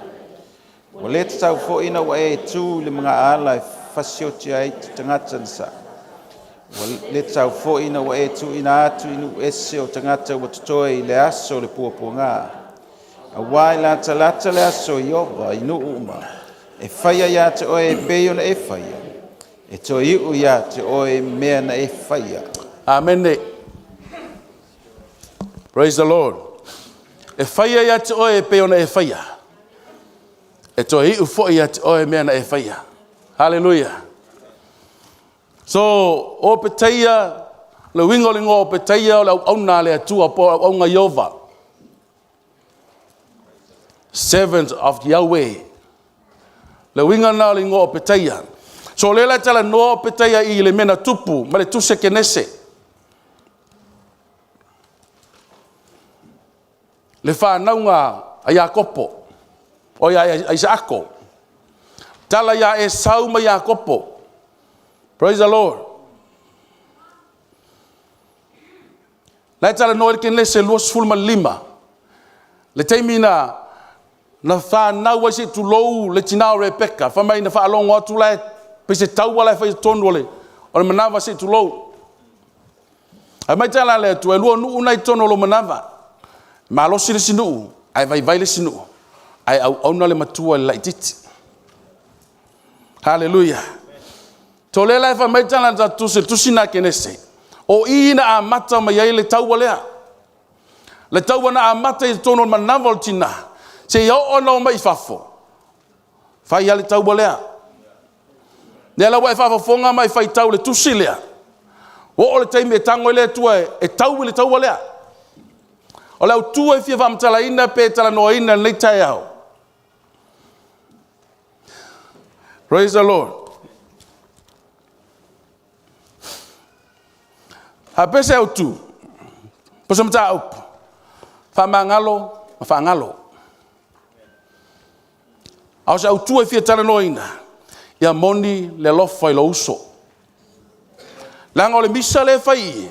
O le te tau foi ina ua e tū le mga ala e whasioti ai te tangata nsa. O le te tau foi ina ua e tū ina atu inu ese o tangata ua tutoe I le aso le puapo ngā. A wai lata le aso I oba inu uma. E whaia ia te oe e peio na e whaia. E to iu ia te oe mea na e whaia. Amen. Praise the Lord. E whaia ia te oe e peo na e whaia. E to iu fo ia te oe mea na e whaia. Hallelujah. So, o peteia, le wingolingo o peteia o le auna le atua po au aunga Iova. Servant of Yahweh. Le wingana le ngo o peteia. So lela tala no peteia I le mena tupu, ma le tuse kenese. Le whanaunga a Iakopo, o ia Isaako. Tala ia e sau ma Iakopo. Praise the Lord. Le tala no le kenese luos fulma lima. Le teimina na whanau si tu lou le tinao Rebecca. Whamai na whaalongo atu lai pe se tau wala fai tonu ole o le manawa se tu lou. Ai mai tala le tu e lua nuu nai tono lo manawa. Ma lo sire sinu, ai vai le sinu. Ai au na le matua le laititi. Hallelujah. To le lai fa mai tala ta tu se tusina kenese. O ina a mata mai ai le tau walea. Le tau wana a mata I tono manawa o tina. Se ia ono mai fafo. Fai ale tau walea. Nela wa fa fonga mai fai tau le tusilea. O le taimi e tango le tua e tau le tau lea. O le tua e fia famtala ina pe tala no ina nei tai au. Praise the Lord. Ha pese au tu. Posa mta up. Fa mangalo, fa ngalo. Au sa au tu e fia tala noina. Ia moni le lofa I lo uso. Langa o le misa le fai.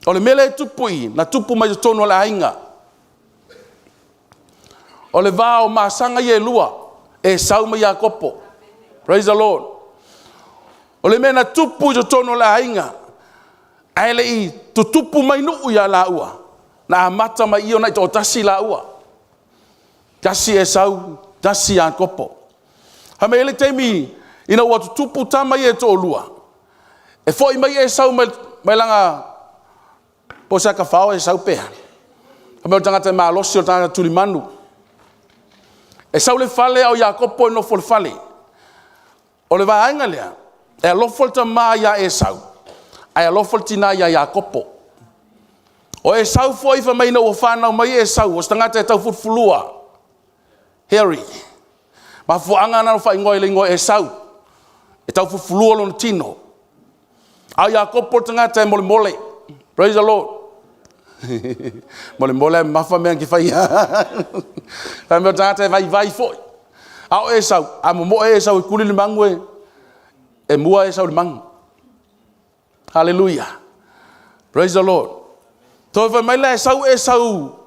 O le mele tupui, na tupu mai tono le ainga. O le vao masanga ye lua, e sauma ya kopo. Praise the Lord. O le mena tupu jo tono le ainga. Aile I tu tupu mai nuu ya la ua. Na amata mai io na I to tasi la ua. Tasi e sau, tasi ya kopo. Hame ele teimi, ina watu tupu tama ye to lua. E foi mai e sau mai langa posa ka fao e sau pea. Hame o tangata maa losi o tangata tulimanu. E sau le fale au ya kopo no fol fale. O le vaenga lea. E alofol ta maa ya e sau. Ai alofol tina ya kopo. O e sau foi fa mai na o whanau mai e sau. O tangata e tau futfulua. Harry. Ma fuanga na fa ingoi le ngoi e sau. E tau futfulua lo tino. Au ya kopo tangata e mole mole. Praise the Lord. Mole mole mafa me ki fai. Fa me tangata e vai foi. Au e sau, a mo e sau kuli le mangwe. E mua e sau le mang. Hallelujah. Praise the Lord. To fa mai le e sau.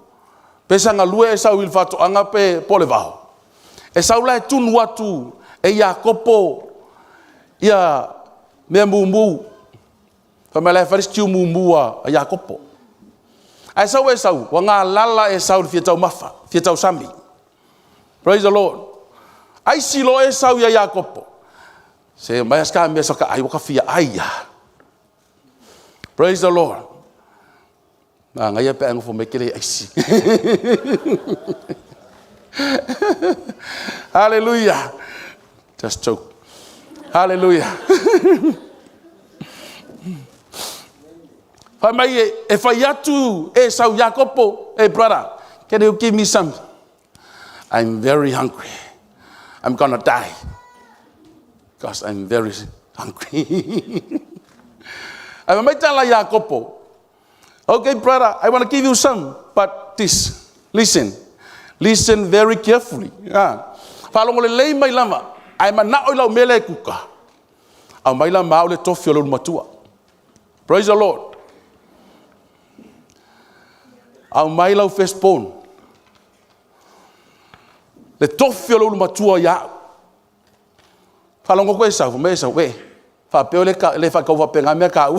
Pesa nga lue e sau il fato anga pe pole vao. E sau la tun watu e ya kopo ia me mumbu. Fa mai le faris tiu mumbua ya kopo. Ai sau e sau, wa nga lala e sau fia tau mafa, fia tau sambi. Praise the Lord. Ai silo e sau ya kopo. Se mai ska me soka ai waka fia ai ya. Praise the Lord. Na ngai pe ang fo mekele ai si. Hallelujah. Just joke. Hallelujah. Fa mai e fa yatu e sau Jacopo, hey brother, can you give me some? I'm very hungry. I'm gonna die because I'm very hungry. I might tell Jacopo, okay brother, I want to give you some, but this, listen very carefully. Falong le lei mai lama, ai mana o lau mele kuka. Au mai la mau le tofi o lo matua. Praise the Lord. Au mai lau firstborn. Le tofi o lo matua ya. Falong ko e sa me sa we. Fa pe le fa ko fa penga me ka u.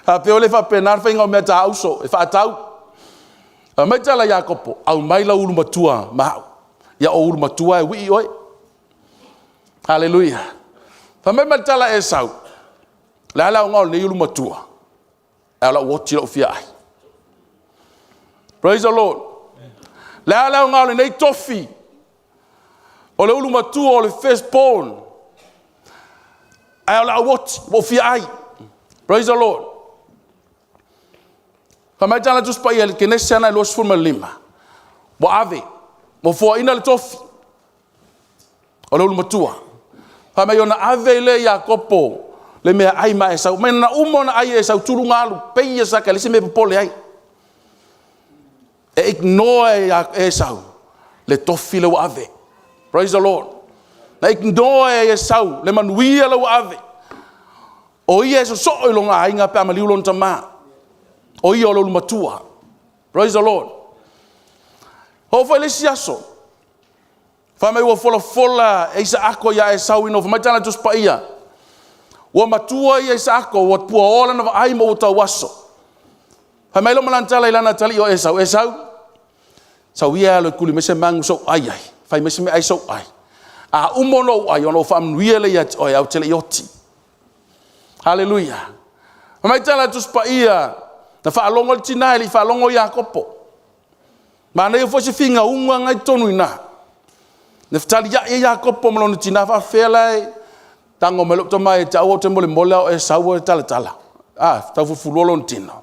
Fa pe le fa penar fa ngo me ta uso, e fa tau. A mai tala Jacopo, au mai lau ulu matua ma. Ya o ulu matua e wi oi. Hallelujah. Fa mai tala e sau. La la ngol ni ulu matua. Ala woti o fia ai. Praise the Lord. La la ngol ni tofi. O le ulu matua o le firstborn. Ala woti o fia ai. Praise the Lord. Kamai tala tus pa ia ke nese ana los forma lima. Mo ave. Mo fo ina le tofi. O le ulu matua. Kamai ona ave le Jacopo. Le mea ai ma e sau. Mena umona ai e sau turu ngalu. Peia sa ka lisi me popole ai. E ignore e sau. Le tofi le ave. Praise the Lord. Na ignore e sau. Le manuia le ave. O ia e so o ilonga ainga pe amaliu lon tama. O ia o lo matua. Praise the Lord. Ho foi le siaso. Fa mai wo fola e isa ako ya e sau ino. Fa mai tala tus pa ia. Wa matua ia isa ako. Wa pua ola na ai mo uta waso. Fa mai lo malantala ilana tali o e sau. E sau. Sau ia lo kuli mese mangu so ai ai. Fa mese me ai so ai. A umono ai ono fa mnuia le ia o au tele yoti. Hallelujah. Fa mai tala tus pa ia. Na fa longo tina ili fa longo Jacopo. Mana yo fosi finga unga ngai tonu ina. Ne ftali ya Jacopo malon tina fa fela tango melo to mai ta o temole mola e sawo tala. Ta fu fulolo tina.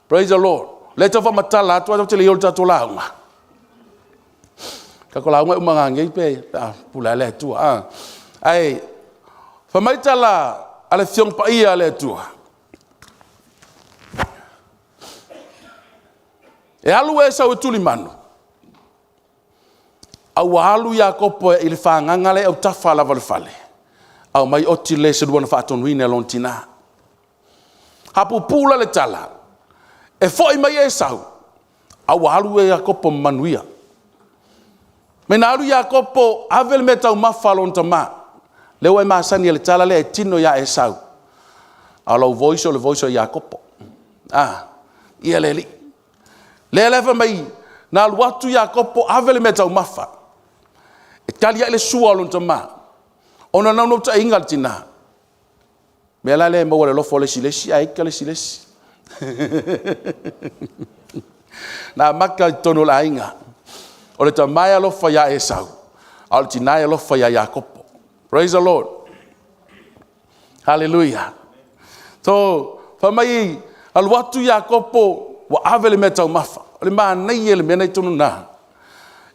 Praise the Lord. Leto fa matala to tele yolta to la nga. Ka kola nga umanga ngai pe pula le tu ai fa mai tala ale fiong pa ia le tu. E alu e sau e tuli manu. Au alu ia kopo e ili whaangangale au tafa lava le fale. Au mai oti le se duana whaatonuine lon tina. Hapu pula le tala. E foi mai e sau. Au alu e ia kopo manuia. Mena alu ia kopo avel me tau mafa lon tama. Leo e maasani le tala le e tino ia e sau. Au lau voiso le voiso ia kopo. Ia le li. Le lefa mai na alu atu ia kopo avel me tau mafa. E tali ia le sua lon tama. Ona nau ta ingal tina. Me la le mo le lofo le silesi ai ka le silesi. Na maka tono la inga. O le tamaya lofa ya Esau. Al tinaya lofa ya Yakopo. Praise the Lord. Hallelujah. So, famai al watu Yakopo wa avele meta mafa. Le ma nei ele mena tonu na.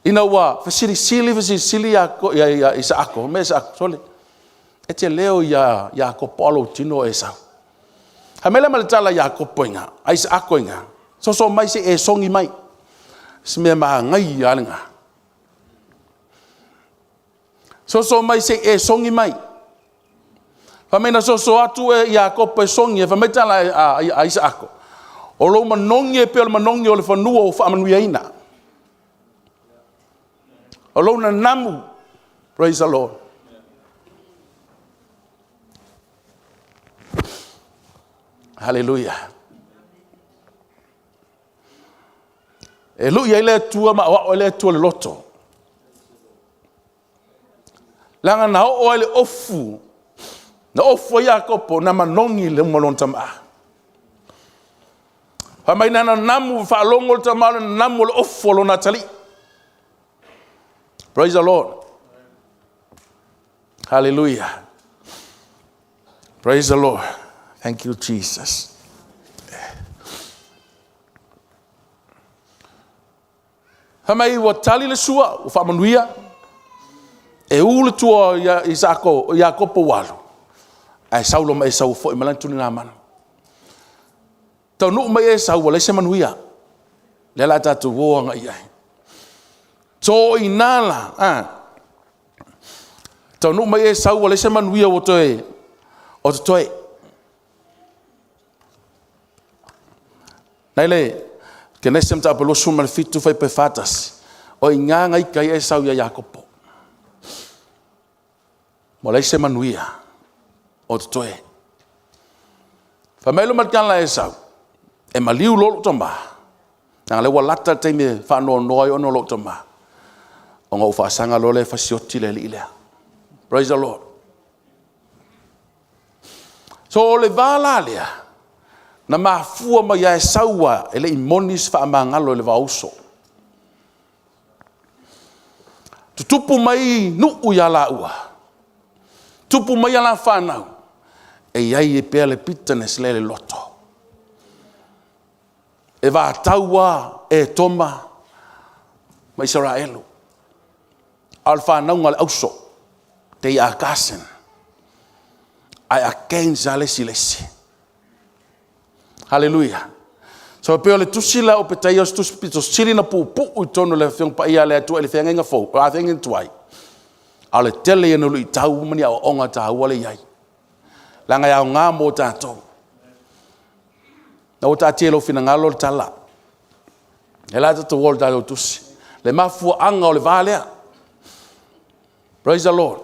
Ina wa fasili ya Isako, me Isako sole. Ete leo ya Yakopo alo tino Esau. Hamela maltala Yakopo inga, Isako inga. So mai se e songi mai. Sme ma ngai alinga. So mai se e songi mai. Famena so atu e Yakopo e songi e fametala a Isako. O lo manongi e pe o manongi o le fanua o whaamanuiaina. O lo na namu. Praise the Lord. Hallelujah. E lu ia le tua ma o le tua le loto. Langa na o le ofu. Na ofu Yakopo na manongi le molonta. Famai na namu fa longo le tamalo namu le ofu lo natali. Praise the Lord. Hallelujah. Praise the Lord. Thank you, Jesus. Famai wa tali le sua o fa manuia. E ule tua ya Isako Yakopo walu. Ai saulo mai sau fo imalantuni na mana. Tau nu mai e sau wale se manuia. Le la tatu wo nga ia. To inala, Tau nu mai e sau wale se manuia o toe. O te toe. Naile, ke nesem ta apelo suma le fitu fai pe fatas. O inga ngai kai e sau ya Yakopo. Mo le se manuia. O te toe. Famelo matkala e sau. E maliu lolo tamba. Nang le walata te me whanau noi ono lolo tamba. O ngau whaasanga lole whasioti le li ilea. Praise the Lord. So le wala lea. Na mafua ma ia e saua. Ele imonis whaamangalo le wauso. Tutupu mai nuu ya la ua. Tupu mai ala whanau. E iai e pea le pitanes le loto. E va taua e toma ma Israelu. Alfa nau ngal auso te ia kasen. Ai a kenza le silesi. Hallelujah. So pe ole tusila o petai os tus pitos sili na pu utono le fiong pa ia le atu ele fianga nga fo. A fianga tuai. Ale tele no lu tau mani o onga ta wale yai. Langa ya nga mo tato. Na o tatielo fina ngalo tala. Ela to wol da tusi. Le mafu anga o le valea. Praise the Lord.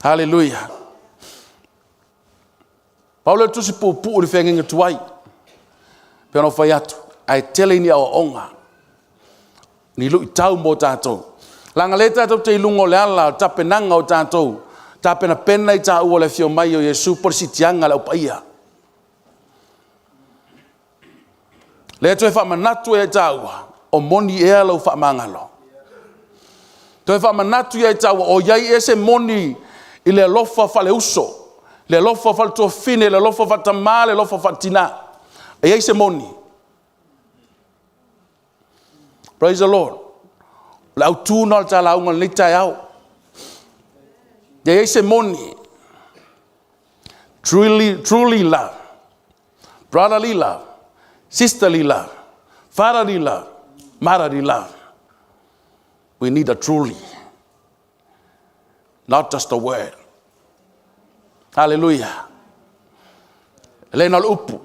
Hallelujah. Paulo tusi pu le fianga tuai. Peno fai atu. Ai tele ni o onga. Ni lu tau mo tato. Langa leta tau te ilungo le ala, tape nanga o tātou, tape na pena i tā ua le fio mai o Yesu, por si tianga le upaia. Le tu e wha manatu e tā ua, o moni e ala u wha mangalo. Tu e wha manatu e tā ua, o iai e se moni i le lofa wha le uso, le lofa wha le tua fine, le lofa wha tamā, le lofa wha tina. E iai se moni. Praise the Lord. La tu no ta la un lita yao. There is a money. Truly love. Brotherly love. Sisterly love. Fatherly love, motherly love. We need a truly, not just a word. Hallelujah. Elena upu.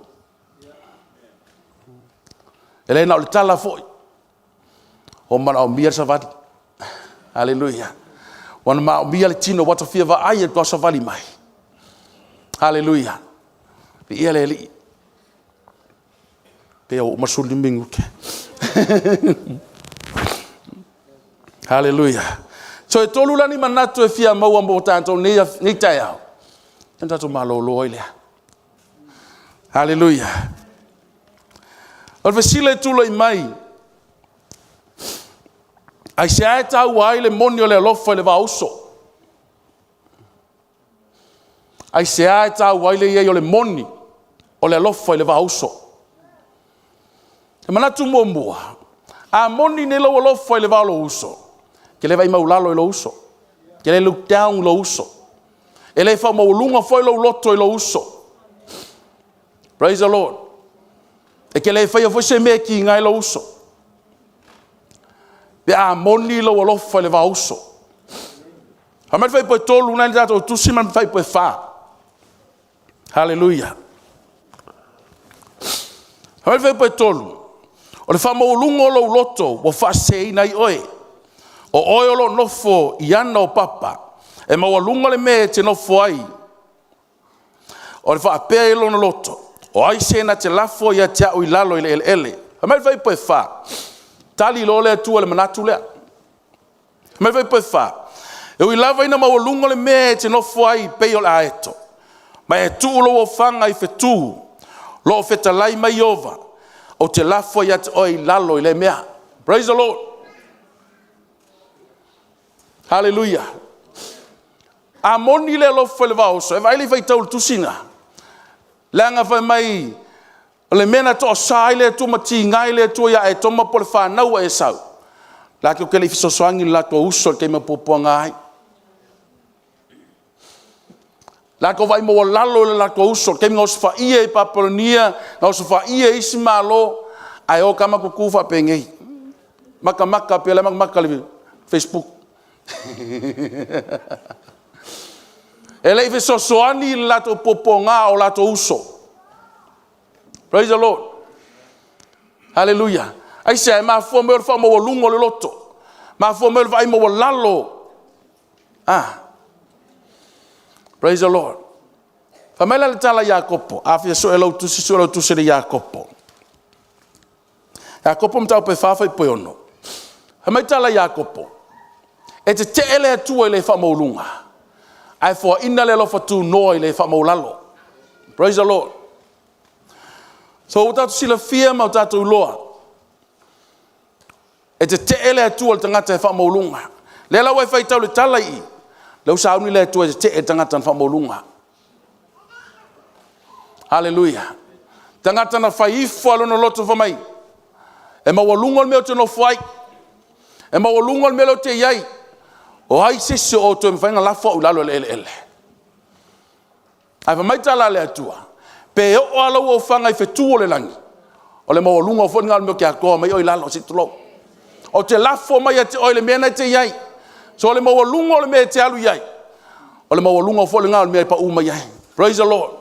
Elena ulitala foi. Omana umbia savali. Hallelujah. Wana ma umbia le tino wata fia va aye tua savali mai. Hallelujah. Pe ia le li. Pe o masuli mingu ke. Hallelujah. So e tolu lani manatu e fia maua mo tanto ni tayao. Tanto malolo ile. Hallelujah. O vesile tulo i mai. Ai se ai tau ai le moni o le alofa le vauso. Ai se ai tau ai le iei o le moni o le alofa le vauso. E manatu mua mua. A moni ne lo alofa le valo uso. Ke le vai maulalo i lo uso. Ke le look down lo uso. E le fa maulunga foi lo loto i lo uso. Praise the Lord. E ke le fai foi se me ki ngai lo uso. Pe a moni lo alofa le va uso. Ha mai fai po tolu na ndato tu si man fai po fa. Hallelujah. Ha mai fai po tolu. O le fa maulunga lo loto wo fa sei nai oe. O oe lo nofo i ana o papa. E maulunga le me te nofo ai. O le fa apea lo no loto. O ai sena te lafo ia te au i lalo i le ele. Ha mai fai po fa. Tali lo le tu le manatu le. Ha mai fai po fa. E ui lava ina maulunga le me te nofo ai pe o le aeto. Ma e tu lo o fanga i fetu. Lo o fetalai mai ova. O te lafo ia te oi lalo i le mea. Praise the Lord. Hallelujah. A moni le lofo le vauso. E vai le fai tau tusina. Langa fai mai. Le mena to sai le tu mati ngai le tu ya e toma por fa na e sau. La ke le fiso soangi la to uso ke me popo ngai. La ko vai mo lalo le la to uso ke me os fa ie paponia, na os fa ie ismalo ai o kama ku fa pengei. Maka pela maka le Facebook. Ele ife so soani la to poponga o la to uso. Praise the Lord. Hallelujah. Ai se ma fo me fa mo lungo le loto. Ma fo me vai mo lalo. Praise the Lord. Famela le tala Jacopo. Afia so elo tu si so elo tu se de Jacopo. Jacopo mta pe fa fa poiono. Famela tala Jacopo. E te ele tu ele fa mo lunga. Ai fo ina le lo fa tu no ele fa mo lalo. Praise the Lord. So utatu sila fia ma utatu loa. E te ele tu al tangata fa mo lunga. Le la wai fai tau le tala i. Le usa uni le tu e te tangata fa mo lunga. Hallelujah. Tangata na fai ifo alo no loto fa mai. E ma walunga me o te no fai. E ma walunga me lo te yai. O hai sese o to mfainga la fo ulalo ele. Ai fa mai tala le atua. Pe o ala o fanga I fetu o le langi. O le mo lunga fo ngal me ke ko mai o ilalo situlo. O te la fo mai te o le mena te yai. So le mo lunga o le me te alu yai. O le mo lunga fo le ngal me pa uma yai. Praise the Lord.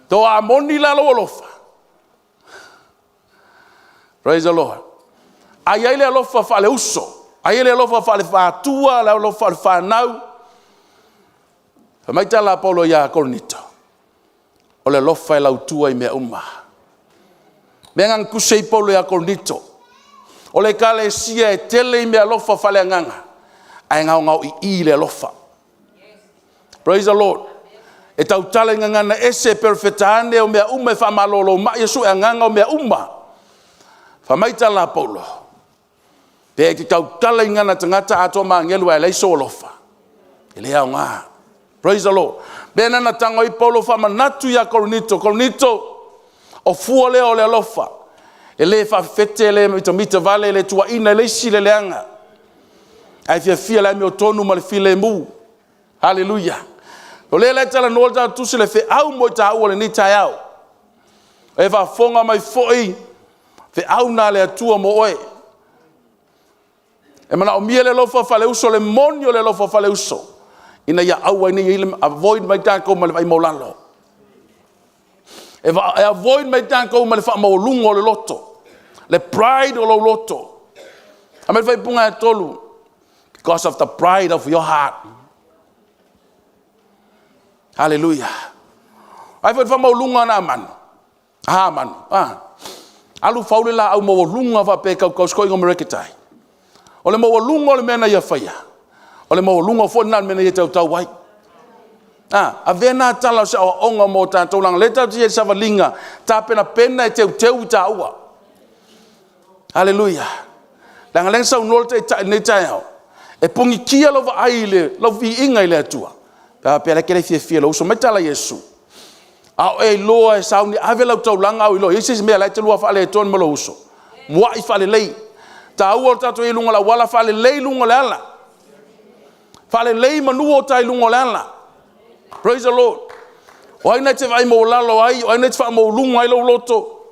To a moni la lo lofa. Praise the Lord. Ai le lofa fa le uso. Ai le lofa fa le fa tua la lofa fa nau. Mai tala Paulo ya Korinto. O le lofa la tua I mea uma. Mengang kusei Paulo ya Korinto. O le kale sia e tele I mea lofa fa le nganga. Ai ngau I le lofa. Praise the Lord. E tau tale nganga na ese perfetane o mea uma fa malolo ma Yesu e nganga o mea uma. Fa mai tala Paulo. Pe ki tau tala ngana tangata ato ma ngelu ai leiso lofa. Ele au nga. Praise the Lord. Bena na tango I Paulo fa manatu ya Korinto. Korinto o fuole o le lofa. Ele fa fete le mita vale le tua ina le si le leanga. Ai fia la mi otonu ma le file mu. Hallelujah. O le tala nolta tu se le fe au mo ta o le ni tai au. E va fonga mai foi. Fe au na le atua mo oe. E mana o mia le lofa fale uso le monio le lofa fale uso. Ina ia au ai ni ile avoid mai tako ma le vai maulalo. E avoid mai tako ma le fa maulungo le loto. Le pride o lo loto. A me vai punga e tolu. Because of the pride of your heart. Hallelujah. Ai fa maulunga na man. Man. Alu faule la au maulunga fa pe kau skoi ngomereketai. Ole maulunga le mena ia faia. Ole maulunga fo na mena ia tau wai. A vena tala se o onga mo tatou lang leta ti sa valinga ta pena e teu ta ua. Hallelujah. Langa leng sa unol te ne tau. E pungi kia lo va aile, lo vi inga ile atua. Pa pele kele fie lo so metala Yesu. A e loa e sauni ave lau tau langa o ilo. Yesu me la te lua fa le ton mo lo uso. Mua I fa le lei. Ta ua tatou e lunga la wala fa le lei lunga le ala. Fa le lei manuo tai lunga le ala. Praise the Lord. O ai na te vai mo lalo ai, o ai na te fa mo lunga ai lo loto.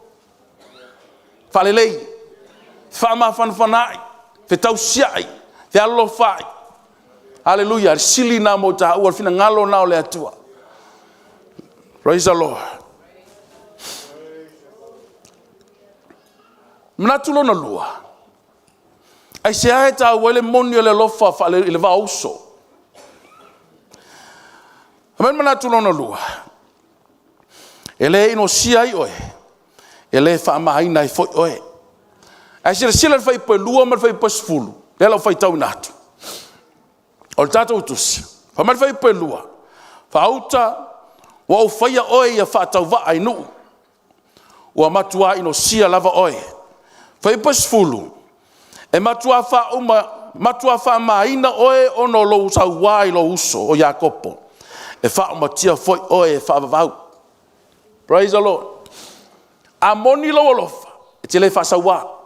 Fa le lei. Fa ma fanai. Fe tau siai. Te alo fai. Hallelujah. Sili na mo ta ua fina ngalo na o le atua. Praise the Lord. Mnatulo na lua. Ai se ai ta wele monio le lofa fa le va uso. Amen mnatulo na lua. Ele ino sia I oe. Ele fa mai nai foi oe. Ai se sila fai pe lua ma fai pas fulu. Ela fai tau natu. O tata utus. Fa mal fai pe lua. Fa auta wa o fai oe ia fa tau va ai nu. Wa matua ino sia lava oe. Fai pas fulu. E matua fa maina oe ono lo usau wai lo uso o Yakopo. E fa matia foi oe e fa vavau. Praise the Lord. Amoni lo olofa. E te le fa sawa.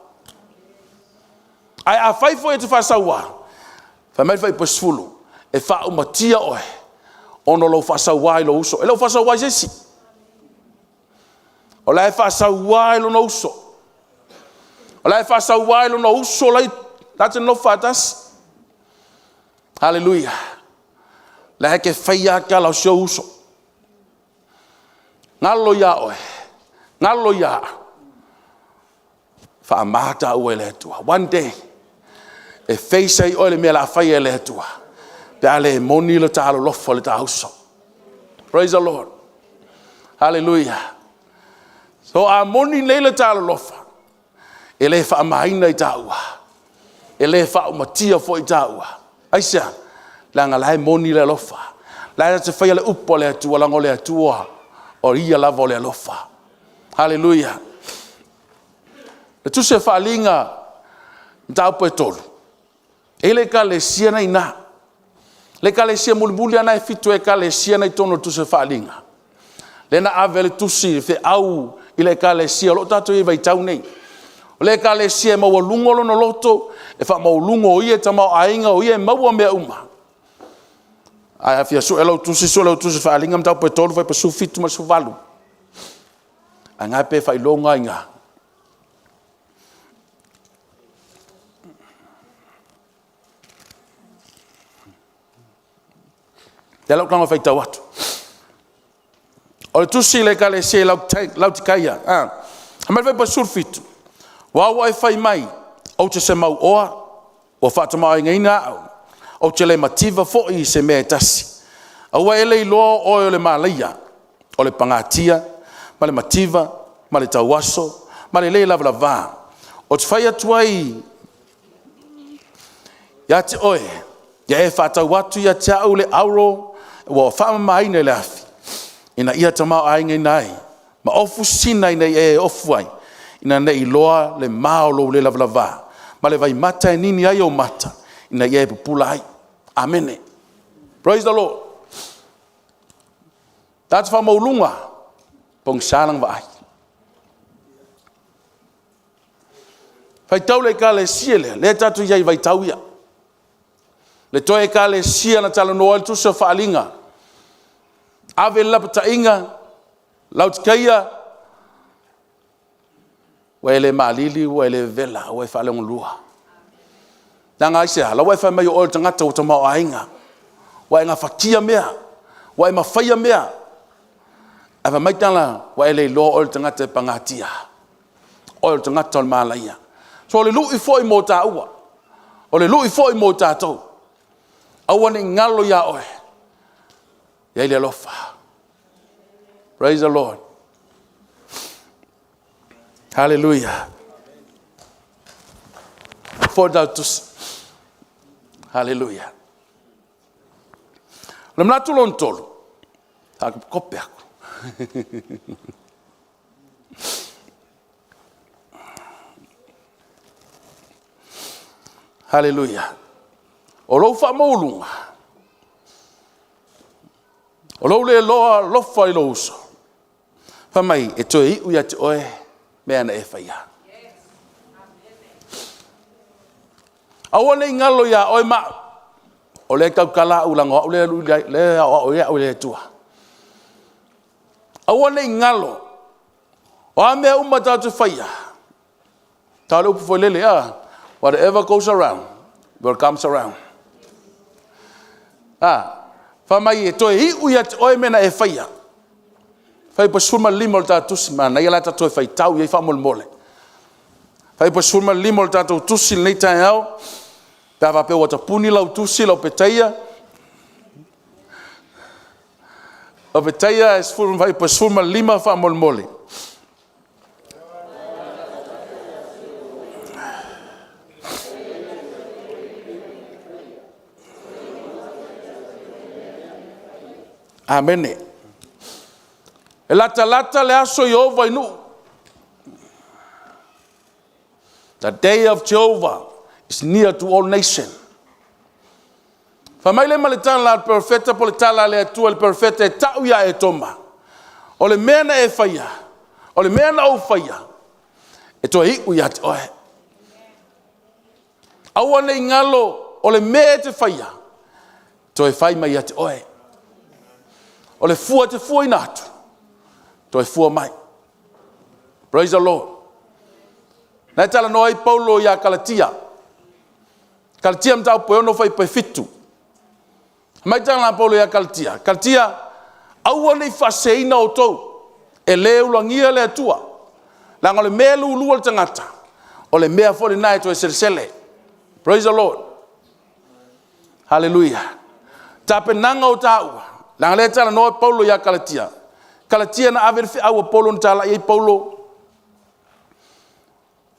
Ai a fai foi te fa sawa. Fa mai fai pas fulu. E fa matia oe. Ono lo fa sawa lo uso. E lo fa sawa jesi. O la fa sawa lo no uso. O la fa sawa lo no uso lai that's no fatas. Hallelujah. La ke faia ka la uso. Ngalo ya oe. Ngalo ya. Fa mata o le tua. One day e face ai o le me la faia le tua. Dale moni le talo lo fo le ta uso. Praise the Lord. Hallelujah. So a moni le talo lo fa. Ele fa maina I taua. Ele fa matia fo I taua. Aisa, langa lai moni le lofa. Lai te fai le upo le atua, lango le atua. O ia lavo le lofa. Hallelujah. Le tu se fa linga tau pe tolu. Ele ka le sia na ina. Le ka le sia mulbuli ana e fitu e ka le sia na tono tu se fa linga. Le na ave le tusi fe au ile ka le sia lo tatu I vai tau nei. Le ka le sia mo lungo lo no loto e fa mo lungo I e tama ainga o I e mau me uma. Ai afia so elo tu si fa linga mtau pe tolu vai pe su fitu ma su valu. Anga pe fa longa inga. Te lau kanga fai tau atu. O le tusi le ka le sia lau tikaya. Hamal fai pa su fitu. Wa fai mai o te se mau oa o fata mai ngaina o te le mativa fo I se me tasi au ele lo o le malaya o le pangatia ma le mativa ma le tawaso ma le lava o te fai atuai ya te oe ya e fata watu ya te au le auro o fama mai ne le afi ina ia tama ai ngaina ma ofu sina ina e ofu ai ina nei loa le maolo le lava ma le vai mata e nini ai o mata ina ye pupula ai amen. Praise the Lord. That's fa maulunga pong salang vai fai tau le ka le siele le tatu ye vai tau ia le toe ka le sia na talo no tu se falinga ave la pata inga laut kaya Wa ele malili, wa ele vela, wa fa le ngulua. Nanga ise la wa fa mai o tangata o tama ainga. Wa inga fatia mea, wa ima faya mea. Ava mai tala wa ele lo o tangata pangatia. O tangata malaya. So le lu ifo I mota ua. O le lu ifo I mota to. Awane ngalo ya oe. Ya ile lofa. Praise the Lord. Hallelujah. For that to hallelujah. Lemna tulon tolo. Ta kope ako. Hallelujah. Olo fa molunga. Olo le loa lofa I lo uso. Fa mai e toi u ya te oe me ana e faia. Awane ngalo ya oe ma. O le kaukala ulanga o le o le tua. Awane ngalo. O ame umata tu faia. Talo upu fo lele ya. Whatever goes around will comes around. Fa mai e toi I u ya te oe mena e faia. Fai pa surma limol tatus mana ia lata toi fai tau ia fa mole. Fai pa surma limol tatu tusil nei tai au. Ta va pe wata puni lau tusil au petaia. O petaia es fur fai pa surma lima fa mole. Amen. E lata le aso Jehovah inu. The day of Jehovah is near to all nations. Famaile malitan la perfeta politala le tu el perfeta tau ya e toma. O le mena e faia. O le mena o faia. E to I u ya te oe. Awane ngalo o le me te faia. To e fai mai ya te oe. O le fua te fua inatu. To e fua mai. Praise the Lord. Nai tala noi Paulo ya Galatia. Galatia mtau poe fai pe fitu. Mai tala Paulo ya Galatia. Galatia au nei faseina o tou. E le ulangia le atua. Langa le melu ulu tangata. O le mea foli nai to e sele. Praise the Lord. Hallelujah. Tapenanga o tau. Langa le tala noi Paulo ya Galatia. Galatia na aver fi au Paulo ntala e Paulo.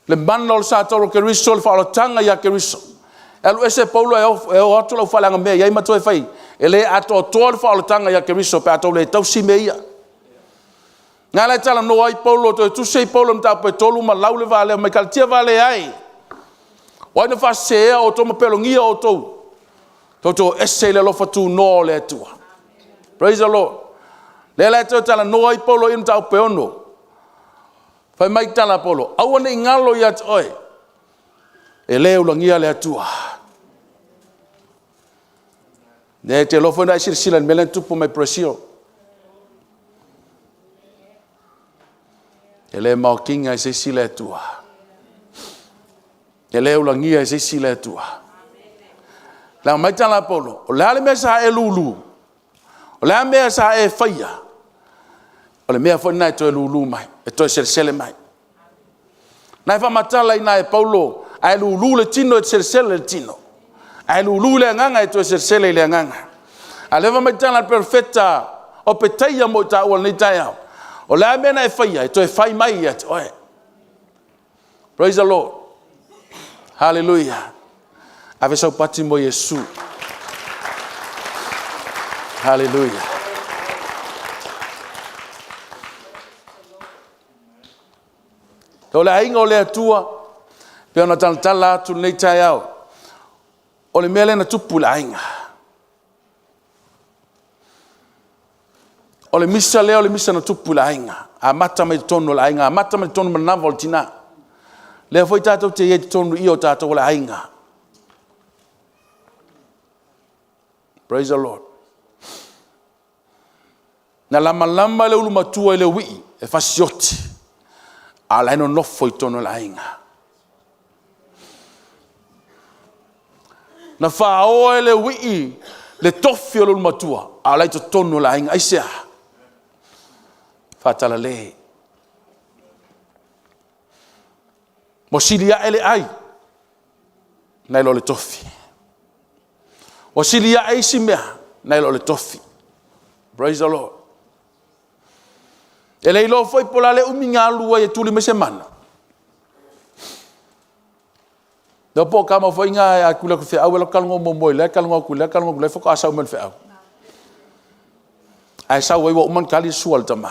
Le manol sa tolo ke riso fa lo tanga ya ke riso. Elu ese Paulo e o atu lo falanga me ya mato e fai. Ele ato tol fa lo tanga ya ke riso pe ato le tau si meia. Ngala tala no ai Paulo to tu sei Paulo mta pe tolu ma laule vale me Galatia vale ai. Wa no fa se o to mo pelo ngia o to. To ese le lo fa tu no le tua. Praise the Lord. Le tala no ai Paulo imta pe ono. Fai mai tala Paulo. Awane ngalo ya oe. E leo langia le atua. Ne te lofo na sila melen tupu mai presio. E le mau kinga e se sila atua. E leo langia e se sila atua. La mai tala Paulo. O le ale mesa e lulu. O le ale mesa e faia. O le mea fwoi nai to e lulu mai. E to e sele mai. Nai fa matala ina e Paulo. Ai lulu le tino e sele le tino. Ai lulu le nganga e to e sele le nganga. A leva mai tala perfetta. O peteia mo ta ua ni taia. O le amena e fai e to e fai mai et oe. Praise the Lord. Hallelujah. Ave sau pati mo Yesu. Hallelujah. O le ainga o le atua, pe ona tala atu nei tai au. O le mele na tupu le ainga. O le misa leo le misa na tupu le ainga. A mata mai tonu le ainga, a mata mai tonu manava o le tina. Le foi tatou te ie tonu i o tatou le ainga. Praise the Lord. Na lama le ulu matua i le wii, e fasioti. ala no nofo I tono lainga. Na whao e le wii le tofi o lulu matua ala I to tono lainga aisea. Whatala le. Mo silia ele ai. Nai lo le tofi. O silia ai si mea. Nai lo le tofi. Praise the Lord. E lei lo foi pola le uminga lua e tuli me semana. Dopo kama foi nga akula ku fe au lo kalngo mo le kalngo ku le kalngo le foko asa men fe au. Ai sa wo man kali sual tama.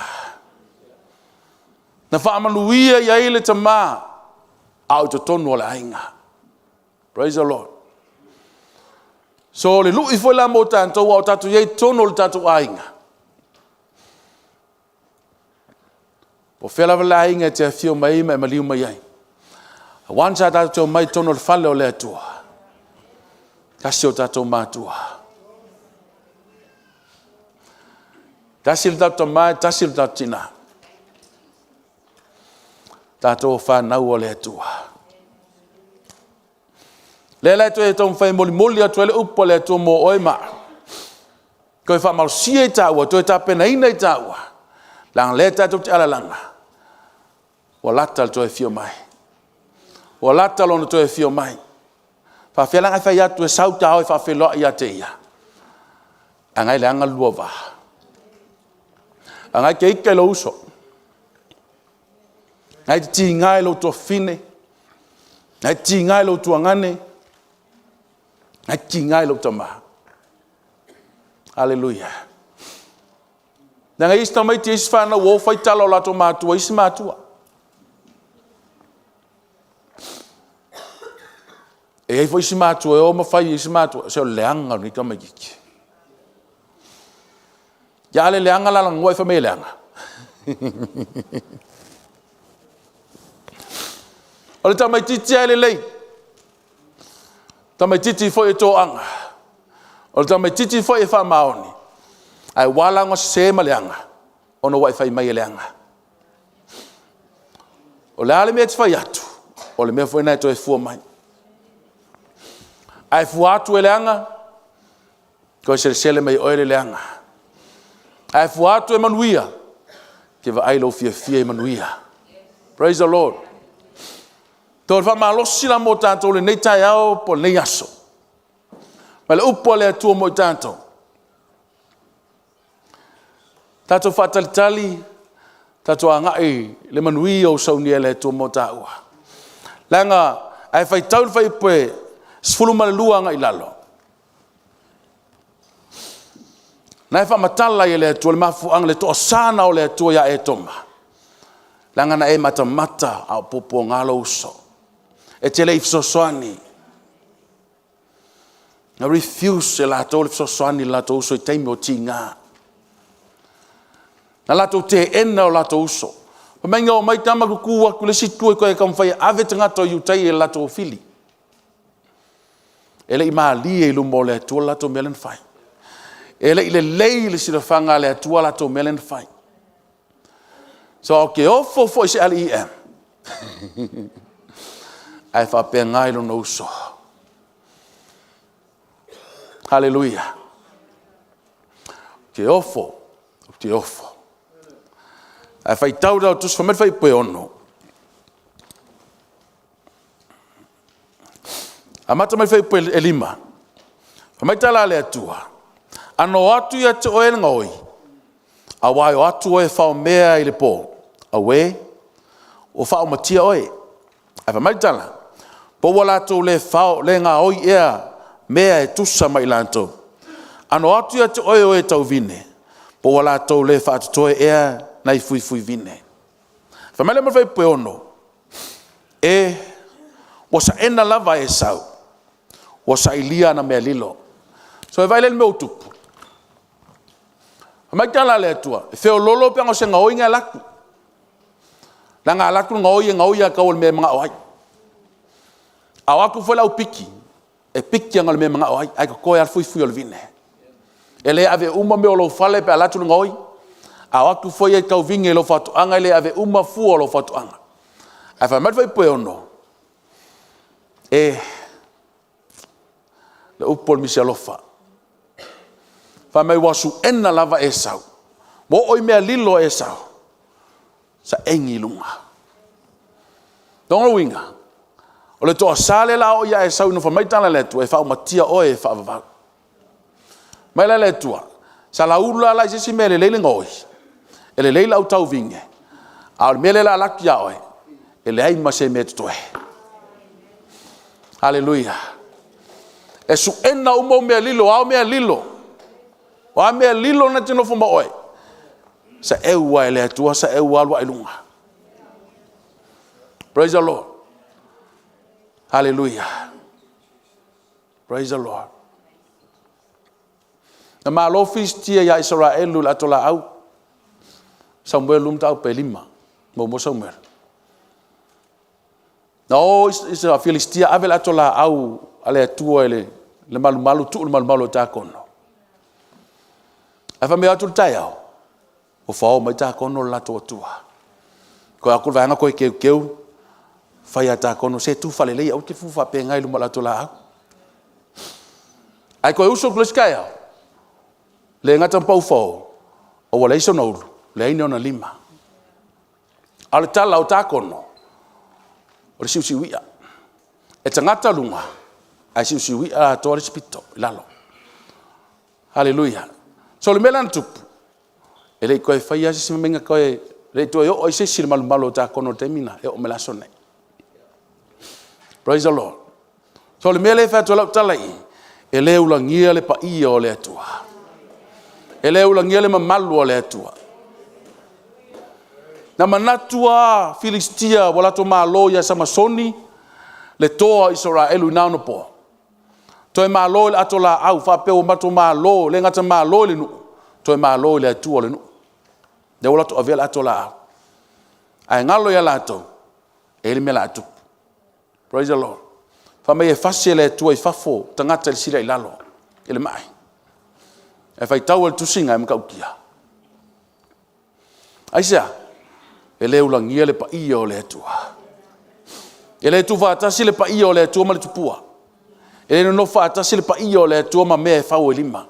Na fa amanuia ya ile tama au to tonu la inga. Praise the Lord. So le lu I foi la mo tanto wa tatu ye tonu le tatu ainga. O fela vela inga te fio mai me maliu mai ai. Wansa tatu mai tonu le fale o le atua. Kasi o tatu matua. Tasil tatu mai, tasil tatu tina. Tatu fa nau o le atua. Lele to e tong fai moli atu le upo le atua mo oima. Koe fa mal sie taua, to e tapena ina I taua. Lang le tatu te ala langa. Walata to e fio mai. Walata lono to e fio mai. Fa fela ngai fai atu e sauta hoi fa felo I ate ia. Angai le anga luova. Angai ke ike lo uso. Ngai ti ngai lo to fine. Ngai ti ngai lo tuangane. Ngai ti ngai lo tama. Hallelujah. Nanga ista mai ti isfana wo fai talo la to matua ismatua. E foi ismatua o ma fai ismatua se leanga ni kama giki. Ya le leanga la ngoi fa me leanga. Ole tamai titi ele lei. Tamai titi foi to anga. Ole tamai titi foi fa maoni. Ai wala ngo se maleanga. Ono wai fai mai leanga. Ole ale me te fai atu. Ole me foi na to e fu mai. Ai fu atu leanga. Ko se mai oile leanga. Ai fu atu e manuia. Ke va ai lo fie manuia. Praise the Lord. Tō fa malosi la mo tanto le nei tai au po nei aso. Ma le upo le atua mo tanto. Tato fatalitali, tato angai le manui o sauni le atua mo taua. Langa, ai fai tau fai poe, sfulu malua ngai lalo. Nai fa matala le atua le mafu ang le to sana o le atua ya e toma. Langa na e mata au popo ngalo uso. E te le ifsosoani. Na refuse e lato le ifsosoani lato uso I teimi o tinga. Na lato te ena o lato uso. Pamenga o mai tama kukua kule situ e koe kamwhai ave tangato yutai e lato o fili. Ele I maali e lumo le atua lato melen fai. Ele I le lei le sirafanga le atua lato melen fai. So ke ofo fo isi LEM. Ai fa pe ngai lo no so. Hallelujah. Ke ofo. Ke ofo. Ai fa tau da tu fa fai pe ono. Amata mai fai pe elima. Fa mai tala le atua. Ano atu ya te oe ngoi. Awai o atu oe fa mea I le po. Awe o fa matia oe. Ai fa mai tala. Po wala to le fao le nga oi ea mea e tusa mai lanto. Ano atu ya te oe tau vine. Po wala to le fa to ea nai fui vine. Fa mai le fai pe ono. E wasa ena lava e sau. Wasa ilia na mea lilo. So e vai le me utupu. Fa mai tala le atua. E feo lolo pe ngo se nga oi nga laku. Langa laku nga oi a kawol me mga oai. Awaku foi la upiki. E piki ngal me mga oai. Ai ko ya fui o vine. Ele ave uma me lo fale pe alatu ngoi. Awaku foi e kau vinge lo fatu anga ele ave uma fu lo fatu anga. Ai fa mai pe ono. Le upol mi se alofa. Fa mai wasu ena lava e sau. Mo oi mea lilo e sau. Sa engi lunga. Donga winga. O le toa sale la o ia e sau no fa mai tala le tu e fa matia o e fa va. Mai la le tua. Sa la ula la se mele le ngoi. Ele le la utau vinge. Al mele la la kia oi. Ele ai ma se met toe. Hallelujah. E su ena umo mea lilo, au mea lilo. O a mea lilo na tino fuma oi. Sa eua ele atua, sa eua alwa ilunga. Praise the Lord. Hallelujah. Praise the Lord. Na malo fistia ya Israelu la tola au. Samuel lum tau pelima. Mo Samuel. No, Israel Filistia ave la tola au ale atua ele le malu tu le malu ta kono. Afa me atu taiao. O fao mai ta kono la tua. Ko aku vanga ko keu. Fai ata kono se tu fale le au te fu fa pe ngai lu la tola au. Ai ko uso gleskaya. Le ngata pau fao. O wala iso no le ino na lima. Al tala o ta kono. O le siusiwia. E tangata lunga. Ai siusiwia a toa le spito. Lalo. Hallelujah. So le melan tupu. E le koe whaia si menga koe. Le toa o se siri malu ta kono te mina. E o me la sone. Praise the Lord. So le mele wha toa lau talai. E le ulangia le pa ia o le atua. E le ulangia le mamalu o le atua. Na manatua Filistia wala to malo ya Samasoni le toa Israelu nano po. Toi malo le atola au fa pe o mato malo le ngata malo le nu. Toi malo le atua le nu. De wala to avel atola au. Ai ngalo ya lato. E le mela atu. Praise the Lord. Fa me e fasi le atua i fafo tangata le sira ilalo. Ele mai. E fai tau al tusinga e mkaukia. Aisea. Ele ulangia le pa ia o le atua. Ele tu fa atasi le pa ia o le atua ma le tupua. Ele no fa atasi le pa ia o le atua ma mea e fau e lima.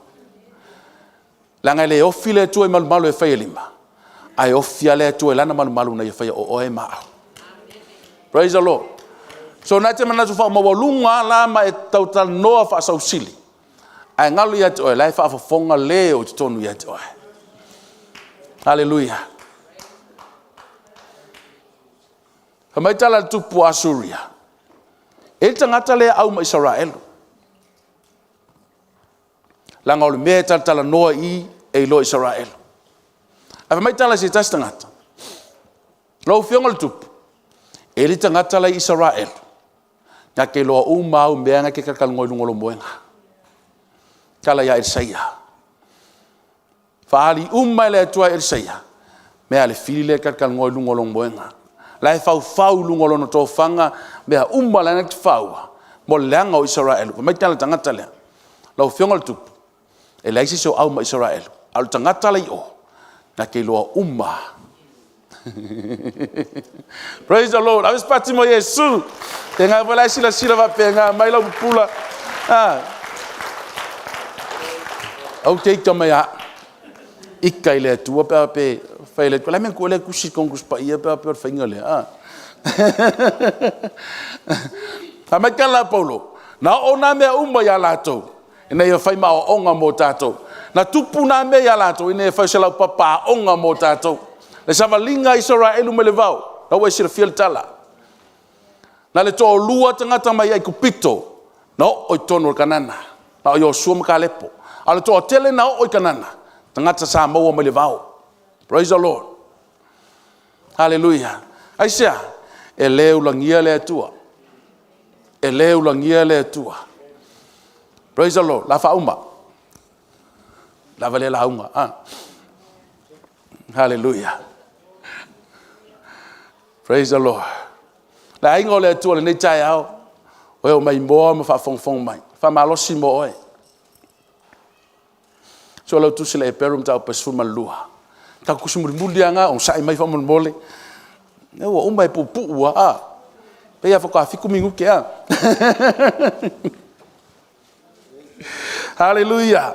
Langa le ofi le atua e malu e fai e lima. Ai ofi le atua e lana malu na e fai o e maa. Praise the Lord. So na te manatu fa mawalunga la ma e tautal noa fa sausili. Ai ngalu ia te oe lai fa fonga le o te tonu ia te oe. Hallelujah. Hamai tala tupu Asuria. E tangata le au ma Israelu. Langa ole mea tala noa i e lo Israelu. Hamai tala si tas tangata. Lau fionga le tupu. E li tangata le Israelu. Nga ke loa umau mea nga ke kakalungoi lungolo moenga. Kala ya Isaia. Faali umma le atua Isaia. Mea le fili le kakalungoi lungolo moenga. Lai fau lungolo no to fanga mea umma la net fau mo langa o Israel mai tala tangata le lau fionga tu e lai si so au ma Israel al tangata le o na ke lo umma. Praise the Lord. Avis patimo Yesu tenga vola sila va penga mai la pula au te tomaya ikai le tua pe faile ko la men ko le kusi kongus pa ia pe fainga le Amakala Paulo na ona me umba ya lato ina ia fai ma onga mo tato na tupu na me ya lato ina fai sala papa onga mo tato le savalinga Israelu me le vau na we sira fiel tala na le to lua tangata mai ai kupito na o tono kanana na o Joshua Kalepo ale to tele na o kanana tangata sa mo me le vau. Praise the Lord. Hallelujah. Aisha eleu langia le atua. Eleu langia le atua. Praise the Lord. La fauma. La vale la unga. Hallelujah. Praise the Lord. La ingo le atua le nei tai au. O mai mo ma fa fong mai. Fa malosi mo oi. So lo tu sile perum tau pesuma lua. Ta kusumuri mulianga on sai mai fa mole. Ne wa umai pupu wa. Pe ia whakawhiku mingu ke a. Hallelujah.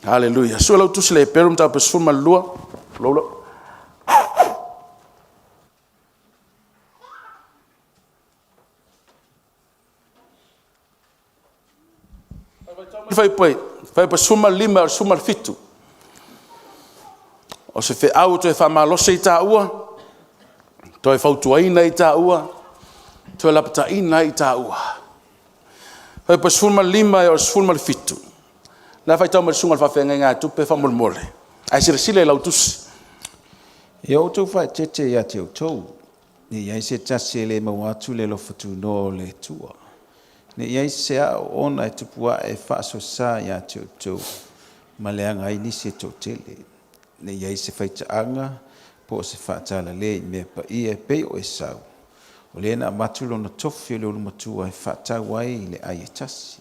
Hallelujah. So lau tusi le perum ta pesul malua. Lolo. Fai pa suma lima o suma fitu. O se fe au to e fa malose i ta ua. To e fautuaina i ta ua. To e lapataina i ta ua. Fai pa suma lima o suma fitu. Na fai tau marisunga le whawhenga ngā tupe whamolmole. Ai sile lau tusi. E o tau whai tete ia te o tau. Ni iai se tase le mawatu le lo fatu no le tua. Ni iai se a ona e tupua e whaaso sa ia te o tau. Ma le anga ini se tau tele. Ni iai se whai taanga po se whaatala le i mea pa ia e pei o e sau. O le na matulo na tofi o le ulu matua e whaatau ai le ai e tasi.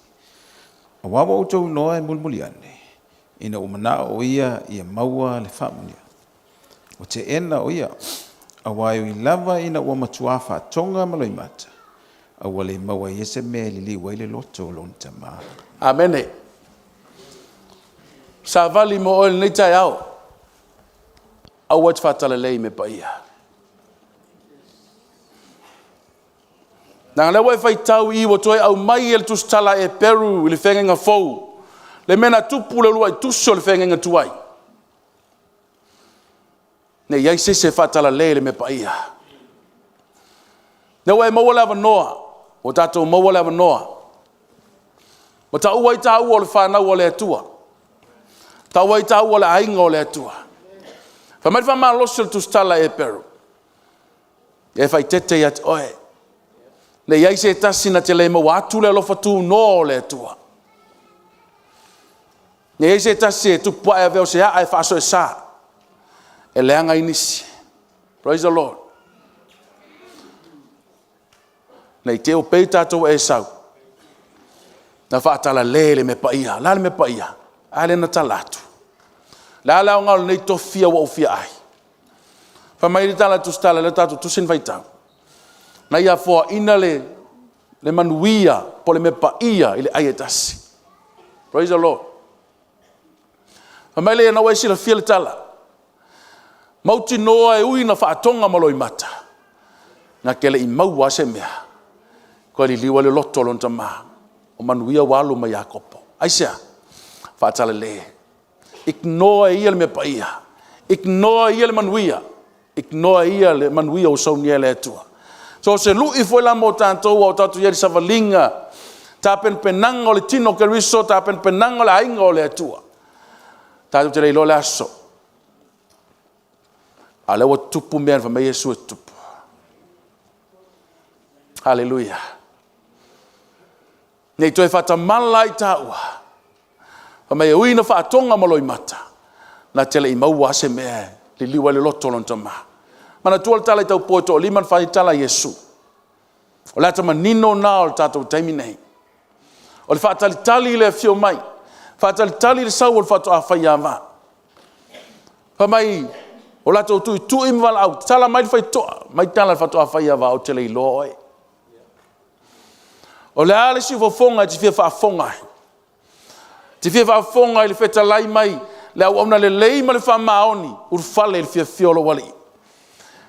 A wawa o tau noa e mulmuli ane. Ina umana o ia maua le whamunia. O te ena o ia. A wai o i lava ina ua matua whaatonga maloi mata. A wale maua i ese mea li waile loto o lon tamaa. Amene. Sa vali mo oil nei tai au. Au wat whaatala lei me pa ia. Nanga le wai whai tau i wo toi au mai el tustala e Peru ili whengenga fau. Le mena tupu le luai tuso le whengenga tuai. Ne iai se whatala le me pa ia. Ne wai maua lewa noa. O tatou maua lewa noa. O ta uai ta ua o le whanau o le atua. Ta uai ta ua o le ainga o le atua. Whamai whamaa losi le tustala e Peru. E whai tete ia te oe. Le iai se tasina te le maua atu le lofa tu no le atua. Ne iai se tasi e tupua e veo se a e whaaso e sa. E leanga inisi. Praise the Lord. Nei te o pei tātou e sau. Na whaatala le me pa ia. La le me pa ia. A le na talatu. La le au ngau nei tofia wa ufia ai. Whamairi tala tustala le tātou tusin vaitau. Na ia fua ina le manuia po le me pa ia ile ai etasi. Praise the Lord. Whamairi na waisi la fia le tala. Mauti noa e ui na whaatonga maloi mata. Na kele i maua se mea. Koe li liwa le loto lon tamaa. O manuia walu ma Iakopo. Aisea. Whaatala le. Ignore ia le me pa ia. Ignore ia le manuia. Ignore ia le manuia o saunia le atua. So se lui foi la mo tātou o tātou ieri savalinga. Tāpen penanga o le tino ke riso. Tāpen penanga o le ainga o le atua. Tātou te leilo le aso. A lewa tupu mea wha mei Yesu e tupu. Hallelujah. Nei toi whata mala i tāua. Wha mei uina whaatonga maloi mata. Na tele i maua se mea. Li liwa le loto lon tama. Mana tual tala i tau poeto o liman whai tala Yesu. O lata manino na o tātou taimi nei. O le whaatali tali le fio mai. Whaatali tali le sau o le whato a whai awa. Wha mai... O la tau tu imwala au. Tala mai fai toa. Mai tala whato a whai awa o tele i loe. O le ale si fofonga ti fia whaafonga. Ti fia whaafonga i le wheta lai mai. Le au auna le lei ma le wha maoni. Ur fale le fia fiolo wali.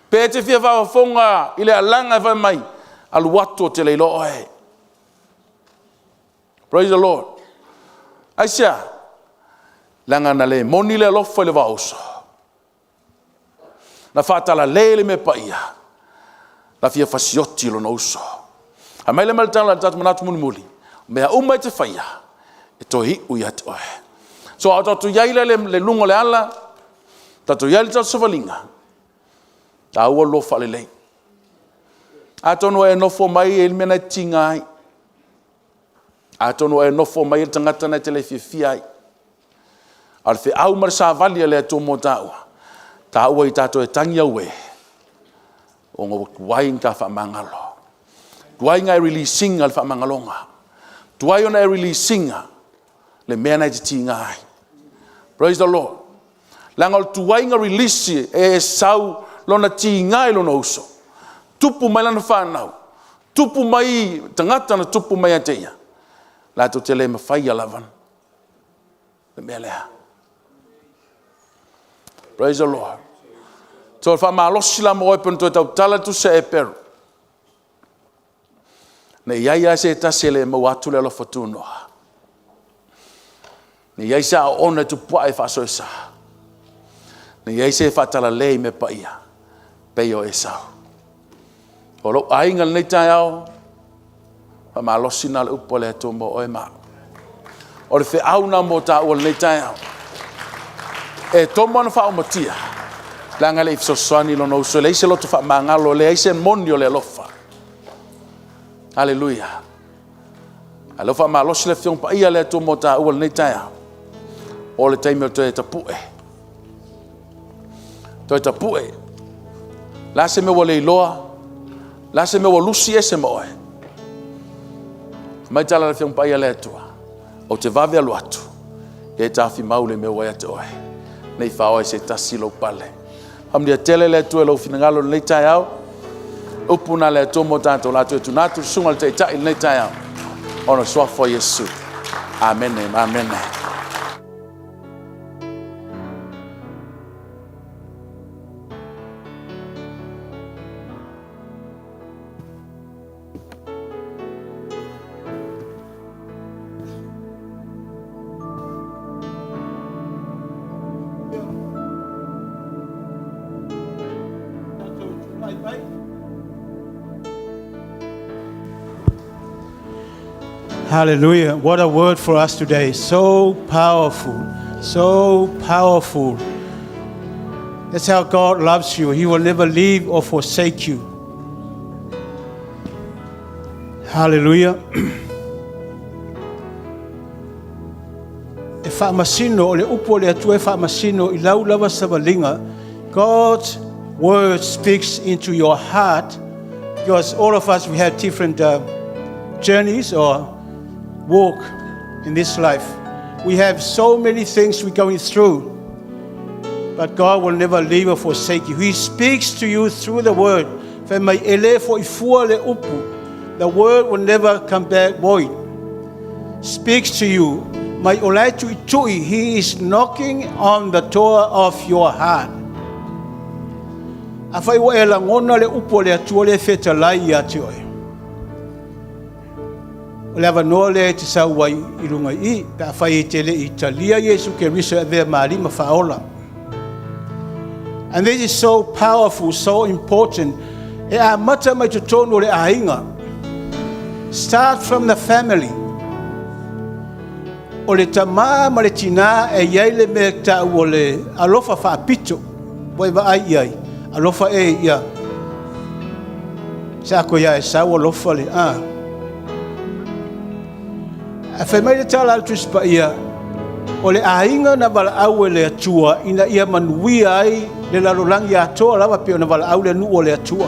Pe ti fia whaafonga i le alanga whai mai. Alu watu o tele i loe. Praise the Lord. Aisha. Langa na le moni le alofa i le wauso. Na whaatala lele me pa ia. Na fia fasioti lo na uso. A mai le malitala na tatu manatu muni muli. Mea umai te whaia. E tohi ui ati oe. So au tatu yaile le lungo le ala. Tatu yaile tatu savalinga. Ta ua lo whale lei. A tonu e nofo mai e mena tinga ai. A tonu e nofo mai e tangata na te le fia fia ai. Al fe au marisa valia le atu mo taua. Ta ua i tātou e tangi au e. O ngā kuai ngā wha mangalo. Kuai ngā releasing al wha mangalonga. Tuai ona e releasinga. Le mea nei te tinga ai. Praise the Lord. Langa o tuai nga release e sau lona tinga ai lona uso. Tupu mai lana whanau. Tupu mai tangata na tupu mai ateia. La to te le mawhai alavan. Le mea lea. Praise the Lord. So fa malosi la mo open to tala tu se e peru. Ne ia se tasele mo watu le lo fotuno. Ne ia sa ona tu pa e fa so sa. Ne ia se fa tala le me pa ia. Pe yo esa. Olo ainga nei tai au. Fa malosi na le upole to mo o e ma. O le fe au na mo ta o nei tai au. E tomo na fa o matia. Langa le ifso swani lo no so le se lo to fa mangalo le ise mondio le lofa. Hallelujah. Alofa ma lo se le fion pa ia le to mota o le neta. O le time to eta pu. To eta pu. La se me wole loa. La se me wolusi ese mo. Mai tala le fion pa ia le to. O te vave alu atu. E ta fi maule me wa te oe. Nei fa o se tasilo pale. Am dia tele le to lo finangalo le neta yao. Upuna le tomo tanto la tu natu sunga le ta il neta ya ono swa for Yesu. Amen. Amen. Hallelujah. What a word for us today. So powerful. So powerful. That's how God loves you. He will never leave or forsake you. Hallelujah. E whaamasino, o le upo le atu e whaamasino, I lau lava savalinga, God's word speaks into your heart, because all of us, we have different journeys or walk in this life. We have so many things we're going through, but God will never leave or forsake you. He speaks to you through the word. The word will never come back void. Speaks to you. He is knocking on the door of your heart. Leva nole te sauai I runga I pa fai tele Italia Yesu ke risa ve mari ma faola. And this is so powerful, so important. E a mata mai te tono le ainga. Start from the family. O le tama ma le tina e iai le me ta o le alofa fa pito. Boi va ai iai. Alofa e ia. Sa ko ia e sa o alofa le A whai mai le tala altus pa ia, o le ainga na wala au le atua, ina ia manui ai le larolangi atoa lawa pio na wala au le nu o le atua.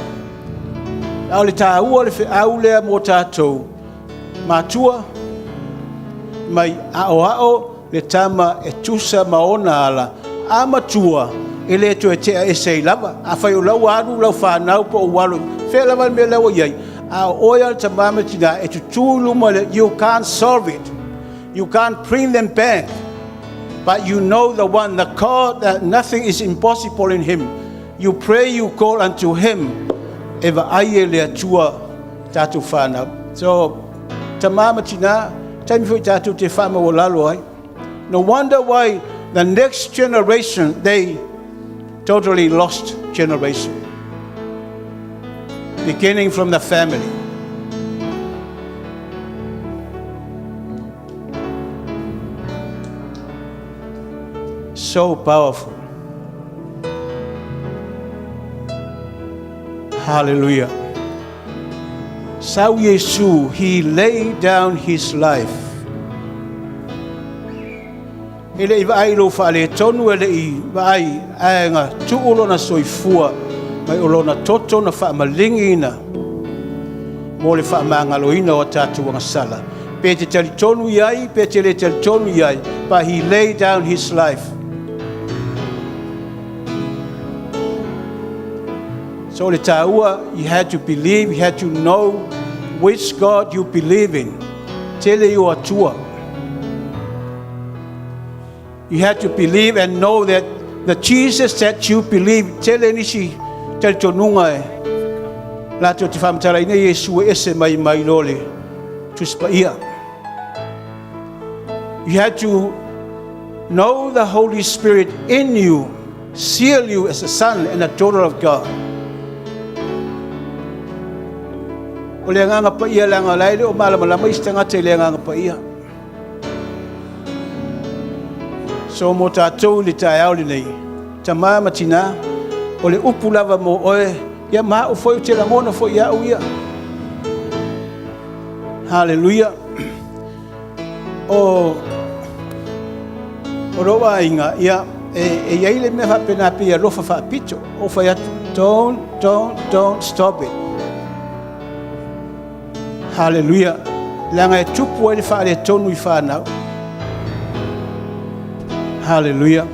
Au le tā ua le whi au lea mō tātou, mātua, mai ao le tama e tusa maona ala, a matua e le to e tea e sei lava, a whai o lau anu lau whanau po o walo, whea lava me lau iai, oil to mamatina you can't solve it. You can't bring them back. But you know the one, the God, that nothing is impossible in him. You pray, you call unto him. Eva aye le atua tatu whana. So, ta mamatina, taimi fui tatu te whama o lalo ai. No wonder why the next generation, they totally lost generation. Beginning from the family. So powerful. Hallelujah. Sau Yesu, he laid down his life. Ele I vai lo fale tonu ele I vai ainga tuulo na soifua. Mai olona toto na wha malingi ina. Mo le wha maangaloina o tātua ngasala. pe te tali tonu iai, pe te le tali tonu iai, but he laid down his life. So le taua, you had to believe, you had to know which God you believe in. Tele you atua. You had to believe and know that the Jesus that you believe, tele nisi tali tonunga e. Lato te whamatara ina Yesu e ese mai lole. Tuspa ia. You had to know the Holy Spirit in you, seal you as a son and a daughter of God. O le nganga pa ia langa laile o malama istanga te le nganga pa ia. So mo tātou le tai au le nei. Ta maa matina o le upu lava mo oe ia maa o foi te langona foi ia o ia. Hallelujah. O roa inga ia e iaile me fa pena pia lofa fa pito o fa ia don't stop it. Hallelujah. Langa e tupu e fa le tonu I fa na. Hallelujah.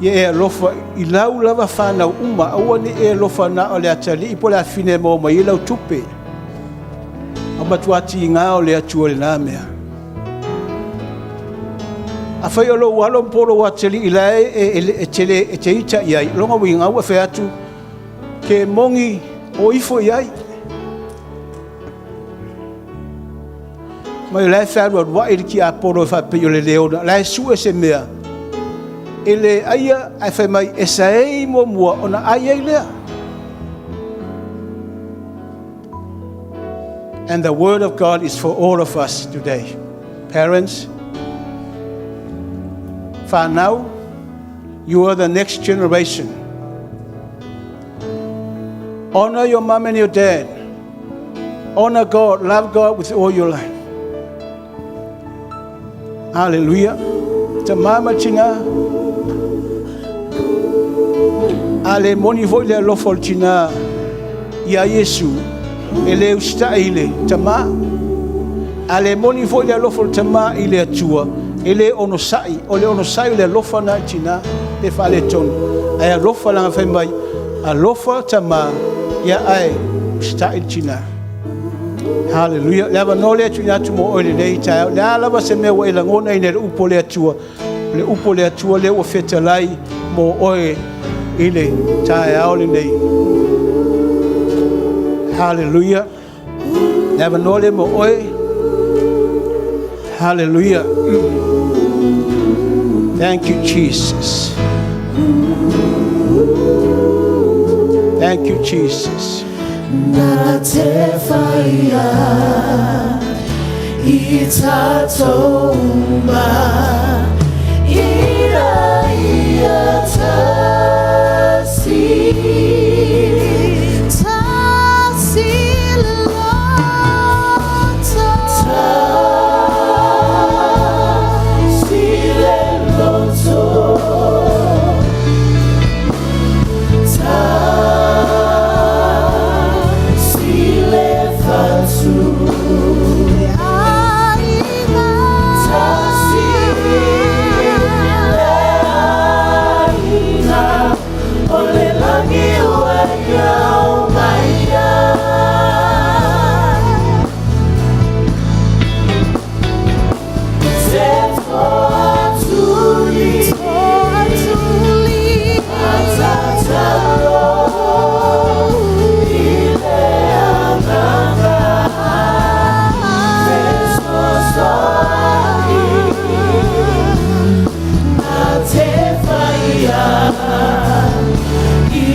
Ye e lofa I lau lava fa na uma au ni e lofa na o le atali I po le fine mo mai I lau tupe. O matuati inga o le atu o le na mea. A fai o lo walo mporo wa teli ilae e te ita iai. Longa winga ua fe atu ke mongi o ifo iai. Mai lai fa wa ili ki a poro fa pe yo le leona. Lai su se mea. Ele aia ai fa mai esai mo mua ona aia ilea. And the word of God is for all of us today. Parents, for now, you are the next generation. Honor your mom and your dad. Honor God, love God with all your life. Hallelujah. Ta mama tina. Ale moni voi le lofol tina. Ya Yesu. Ele usta ile tama. Ale moni foi le lofol tama ile atua. Ele onosai, ole onosai le lofa na tina te fale ton. Ai lofa langa fai mai. A lofa tama ya ai usta il tina. Hallelujah. Lava no le atu tu mo ole le ta. La lava se me we la ngona ine upo le atua. Le upo le atua le o fetalai mo oe ile ta ole nei. Hallelujah. Never know them oe. Hallelujah. Thank you, Jesus. Thank you, Jesus. Natefaya itatoma ira tasi.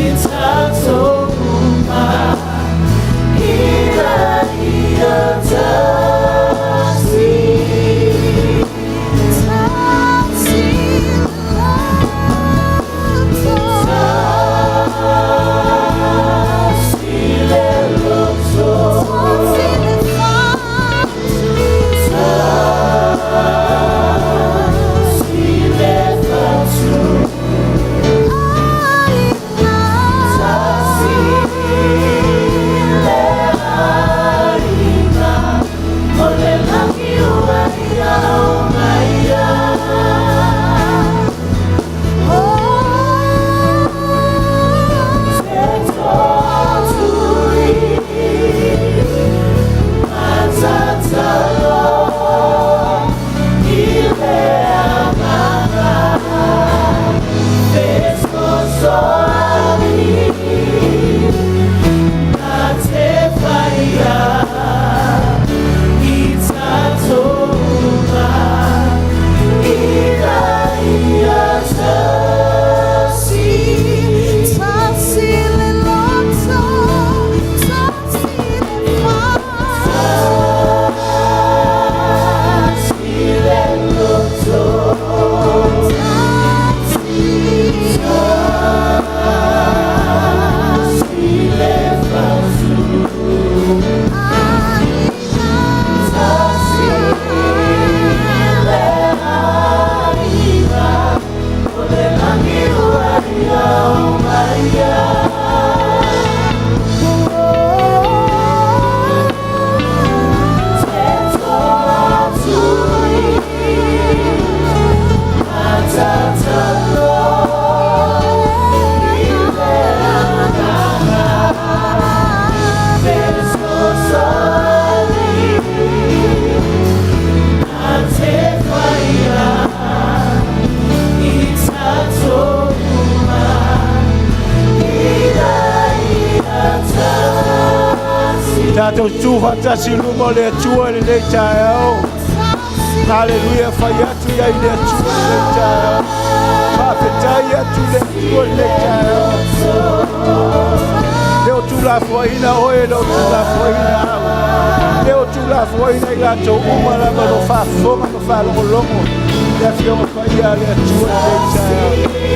It's so Tātou tūwhatasi luma o le atua le nei tae au. Hallelujah, whai atu ia i le atua le nei tae au. Whawhetai atu le atua le nei tae au. Leo tūla fuaina oe, leo tūla fuaina au. Leo tūla fuaina i lato umara ma no whafonga ma whalongolongo. Lea whionga whai a le atua le nei tae au.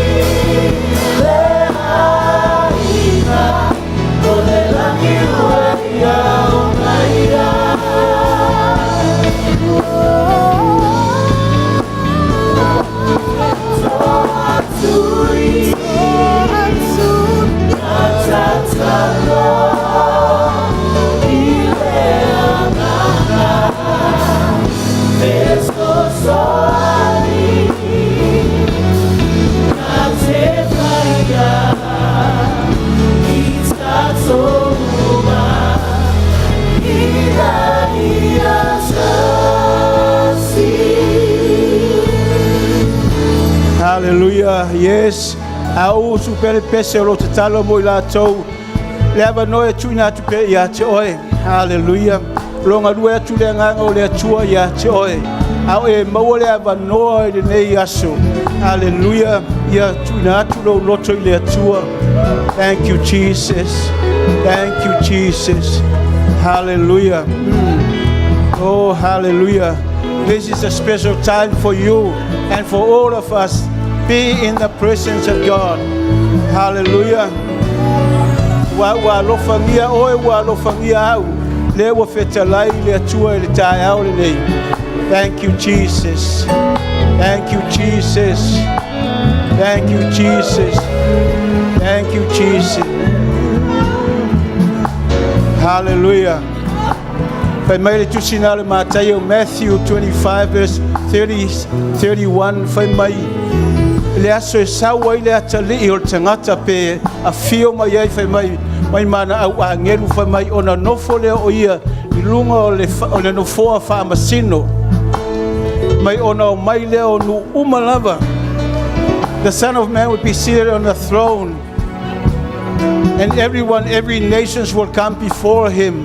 Hallelujah, yes. Au supere pese lo te talo mo i lātou. Le ava noe tuina atu pe i ate oe. Hallelujah. Longa lue atu le nganga o le atua i ate oe. Au e maua le ava noe le nei aso. Hallelujah. Ia tuina atu lo loto i le atua. Thank you, Jesus. Thank you, Jesus. Hallelujah. Oh, hallelujah. This is a special time for you and for all of us. Be in the presence of God. Hallelujah. Wa lofangia oe wa lofangia au. Le wa fetalai le atua le tae au le nei. Thank you, Jesus. Thank you, Jesus. Thank you, Jesus. Thank you, Jesus. Hallelujah. If I made it to Sinale Mateo, Matthew 25, verse 31, if I may. Le aso e sawa i le atali i o tangata pe a fio mai ai fai mai mana au a ngelu fai mai ona nofo le o ia i lunga o le nofoa wha amasino mai ona o mai le o nu umalava. The Son of Man will be seated on the throne and every nations will come before him.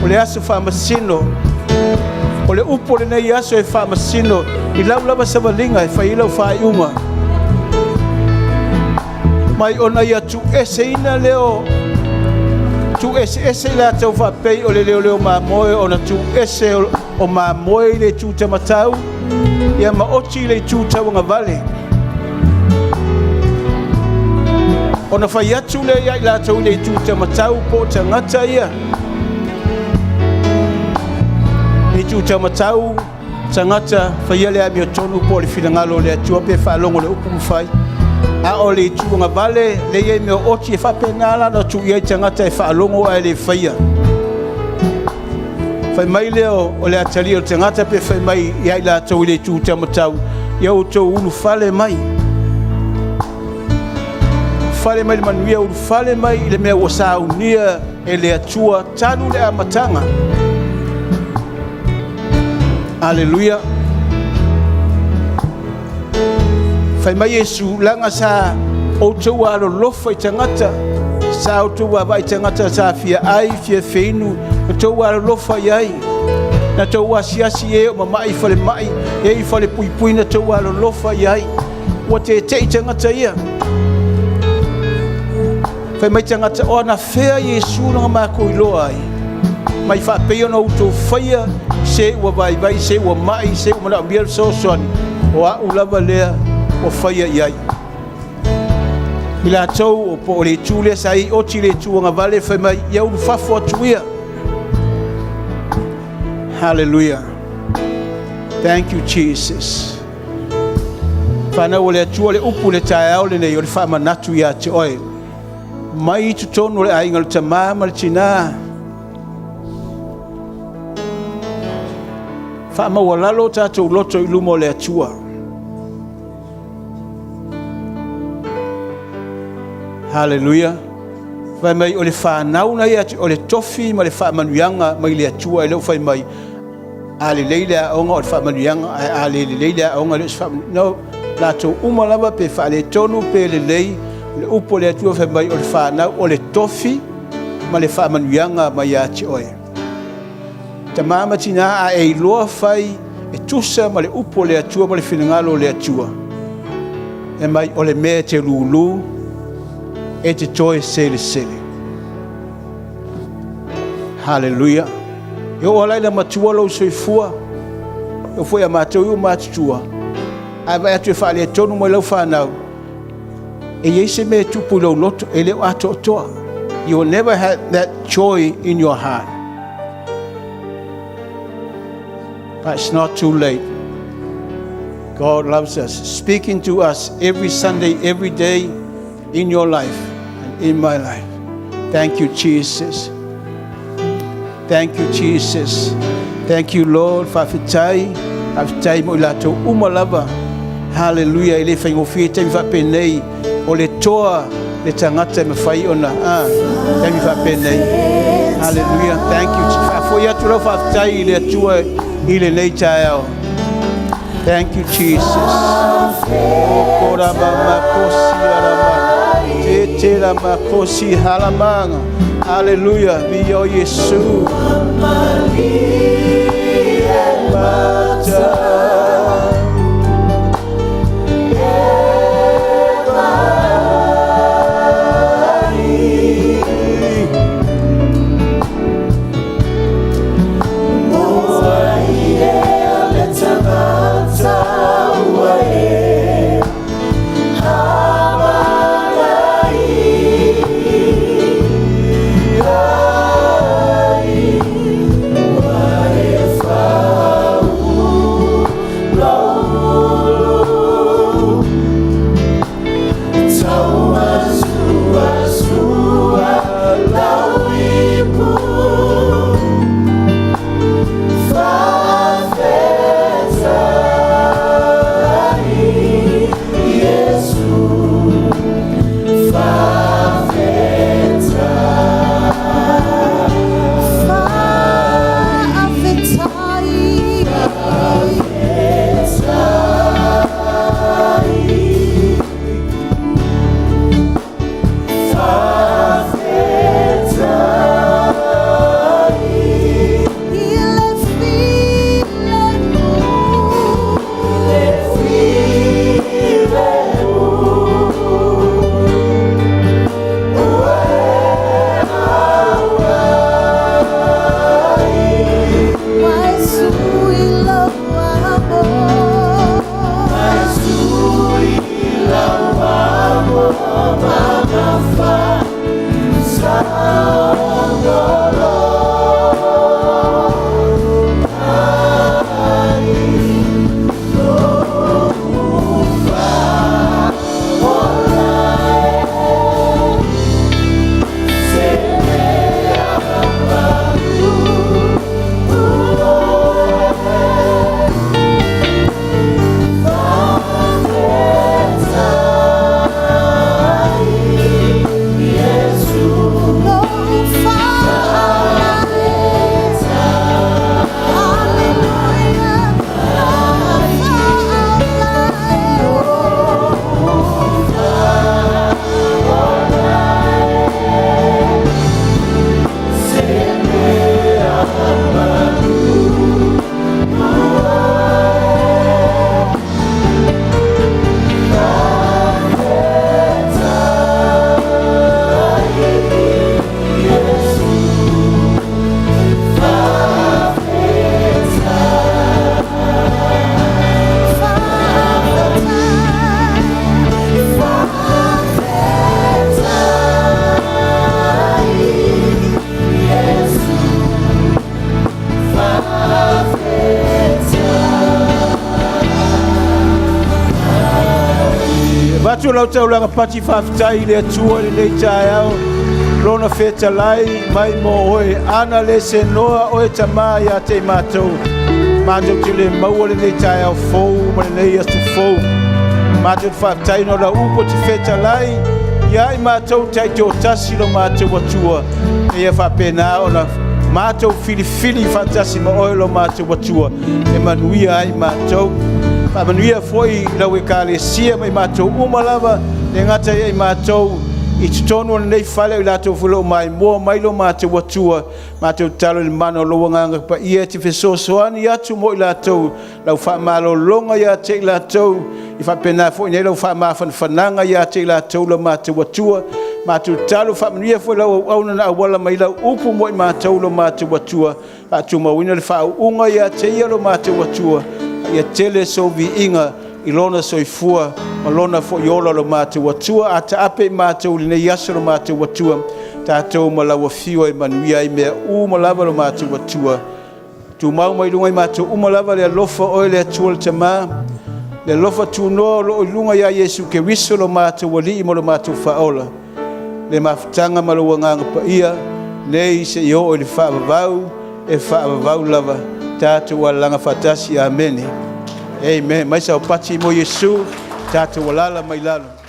O le aso wha amasino o le upo le nei aso e wha amasino i lau lava savalinga e whai ilau whai unga. Mai ona ia tu ese ina leo, tu ese la tau whapei o le leo mamoe, ona tu ese o mamoe le tu tamatau, ia maoti le tu tawanga vale. Ona whai atu le ia i la tau le tu tamatau po tangata ia. Le tu tamatau, tangata whaia lea mi o tonu po le whilangalo le atua pe whaalongo le upu mwhai. A o le tuanga vale le iei me o oti e whapenala na tu iei tangata e whaalongo ai le whaia. Whai mai leo o le atali o tangata pe whai mai iai la tau le tu tamatau. Ia o tau ulu whale mai. Whale mai le manuia ulu whale mai le mea wasa unia e le atua tanu le amatanga. Hallelujah. Whai mai Yesu langa sa o tau alo lofa i tangata. Sa o tau awa i tangata sa fia ai, fia feinu. Na tau alo lofa i ai. Na tau asiasi e o mamai whale mai. E i whale pui pui na tau alo lofa i ai. Wa te i tangata ia. Whai mai tangata o na whea Yesu langa mako i loa ai. Mai whapeo na uto whaia. Se ua vai se ua mai se ua mana miel so soani o a ulava lea o whaia iai. I la tau o po o le tūlea sa i oti le tūanga vale whai mai iau whafo atuia. Hallelujah. Thank you, Jesus. Whanau o le atua le upu le tae au le nei o le whamanatu ia te oe. Mai i tutonu le ainga le tamama le tina. Whaamawalalo tātou loto i lumo le atua. Hallelujah. Whai mai o le whanau na ia o le tofi ma le whaamanuianga mai le atua i leo whai mai a le leile a onga o le whaamanuianga a le leile a onga le whaamanuianga. No, tātou umalava pe wha le tonu pe le lei le upo le atua whai mai o le whanau o le tofi ma le whaamanuianga mai a te oe. Ta mama tina a e loa fai e tusa ma le upo le atua ma le whinangalo le atua. E mai o le mea te lulu e te toe sele sele. Hallelujah. E o alai la matua lau soifua. E foi a matau i o matutua. A vai atu e whaale tonu mo lau whanau. E yeise me tupu lau loto e leo ato toa. You will never have that joy in your heart. But it's not too late. God loves us, speaking to us every Sunday, every day in your life and in my life. Thank you, Jesus. Thank you, Jesus. Thank you, Lord, Fafitai mo ilato umalava. Hallelujah. Ele whaingofi te mi whapenei o le toa le tangata me whai ona. Te mi whapenei. Hallelujah. Thank you. Whafoi atu lau Fafitai i le atua i le nei taeao. Thank you, Jesus. Korama makosi alama. Te la makosi halamanga. Hallelujah. Be o Yesu. Batu lau tau langa pati whaftai le atua le nei taeao. Lona wheta lai mai mo oe ana le se noa oe tamai a te mātou. Mātou te le maua le nei taeao fou ma le nei astu fou. Mātou whaftai no la upo te wheta lai. Ia i mātou tai te o tasi lo mātou atua. E a whapena o na mātou fili fantasi ma oe lo mātou atua. E manuia ai mātou. Manuia foi lau e kāle sia mai mātou umalava e ngata i mātou I tutonu nei fale o lato fulo mai mo mai lo mate watua mate talo le mano lo nganga pa ia te fesoso ani atu mo lato lau fa malo longa ya te lato I fa pena fo nei lo fa ma fananga ya te lato lo mate watua mate talo fa mnia fo lo au na wala mai la upu mo mate lo mate watua atu mo wina le fa unga ya te ia lo mate watua ia tele so vi inga ilona soifua malona fo yola lo mate watua ata ape mate uline yaso lo mate watua tatou malawa fiwa I manuia I mea malava lo mate watua tu mau mai lunga I mate malava le lofa o le atua le tama le lofa tu no lo lunga ya Yesu ke wiso lo mate wali mo lo mate faola le maftanga malo nganga pa ia nei se yo o le fa vau e fa vau lava tatou walanga fatasi amen. Amen. Mai sa pati mo Yesu tatu walala mai lalo.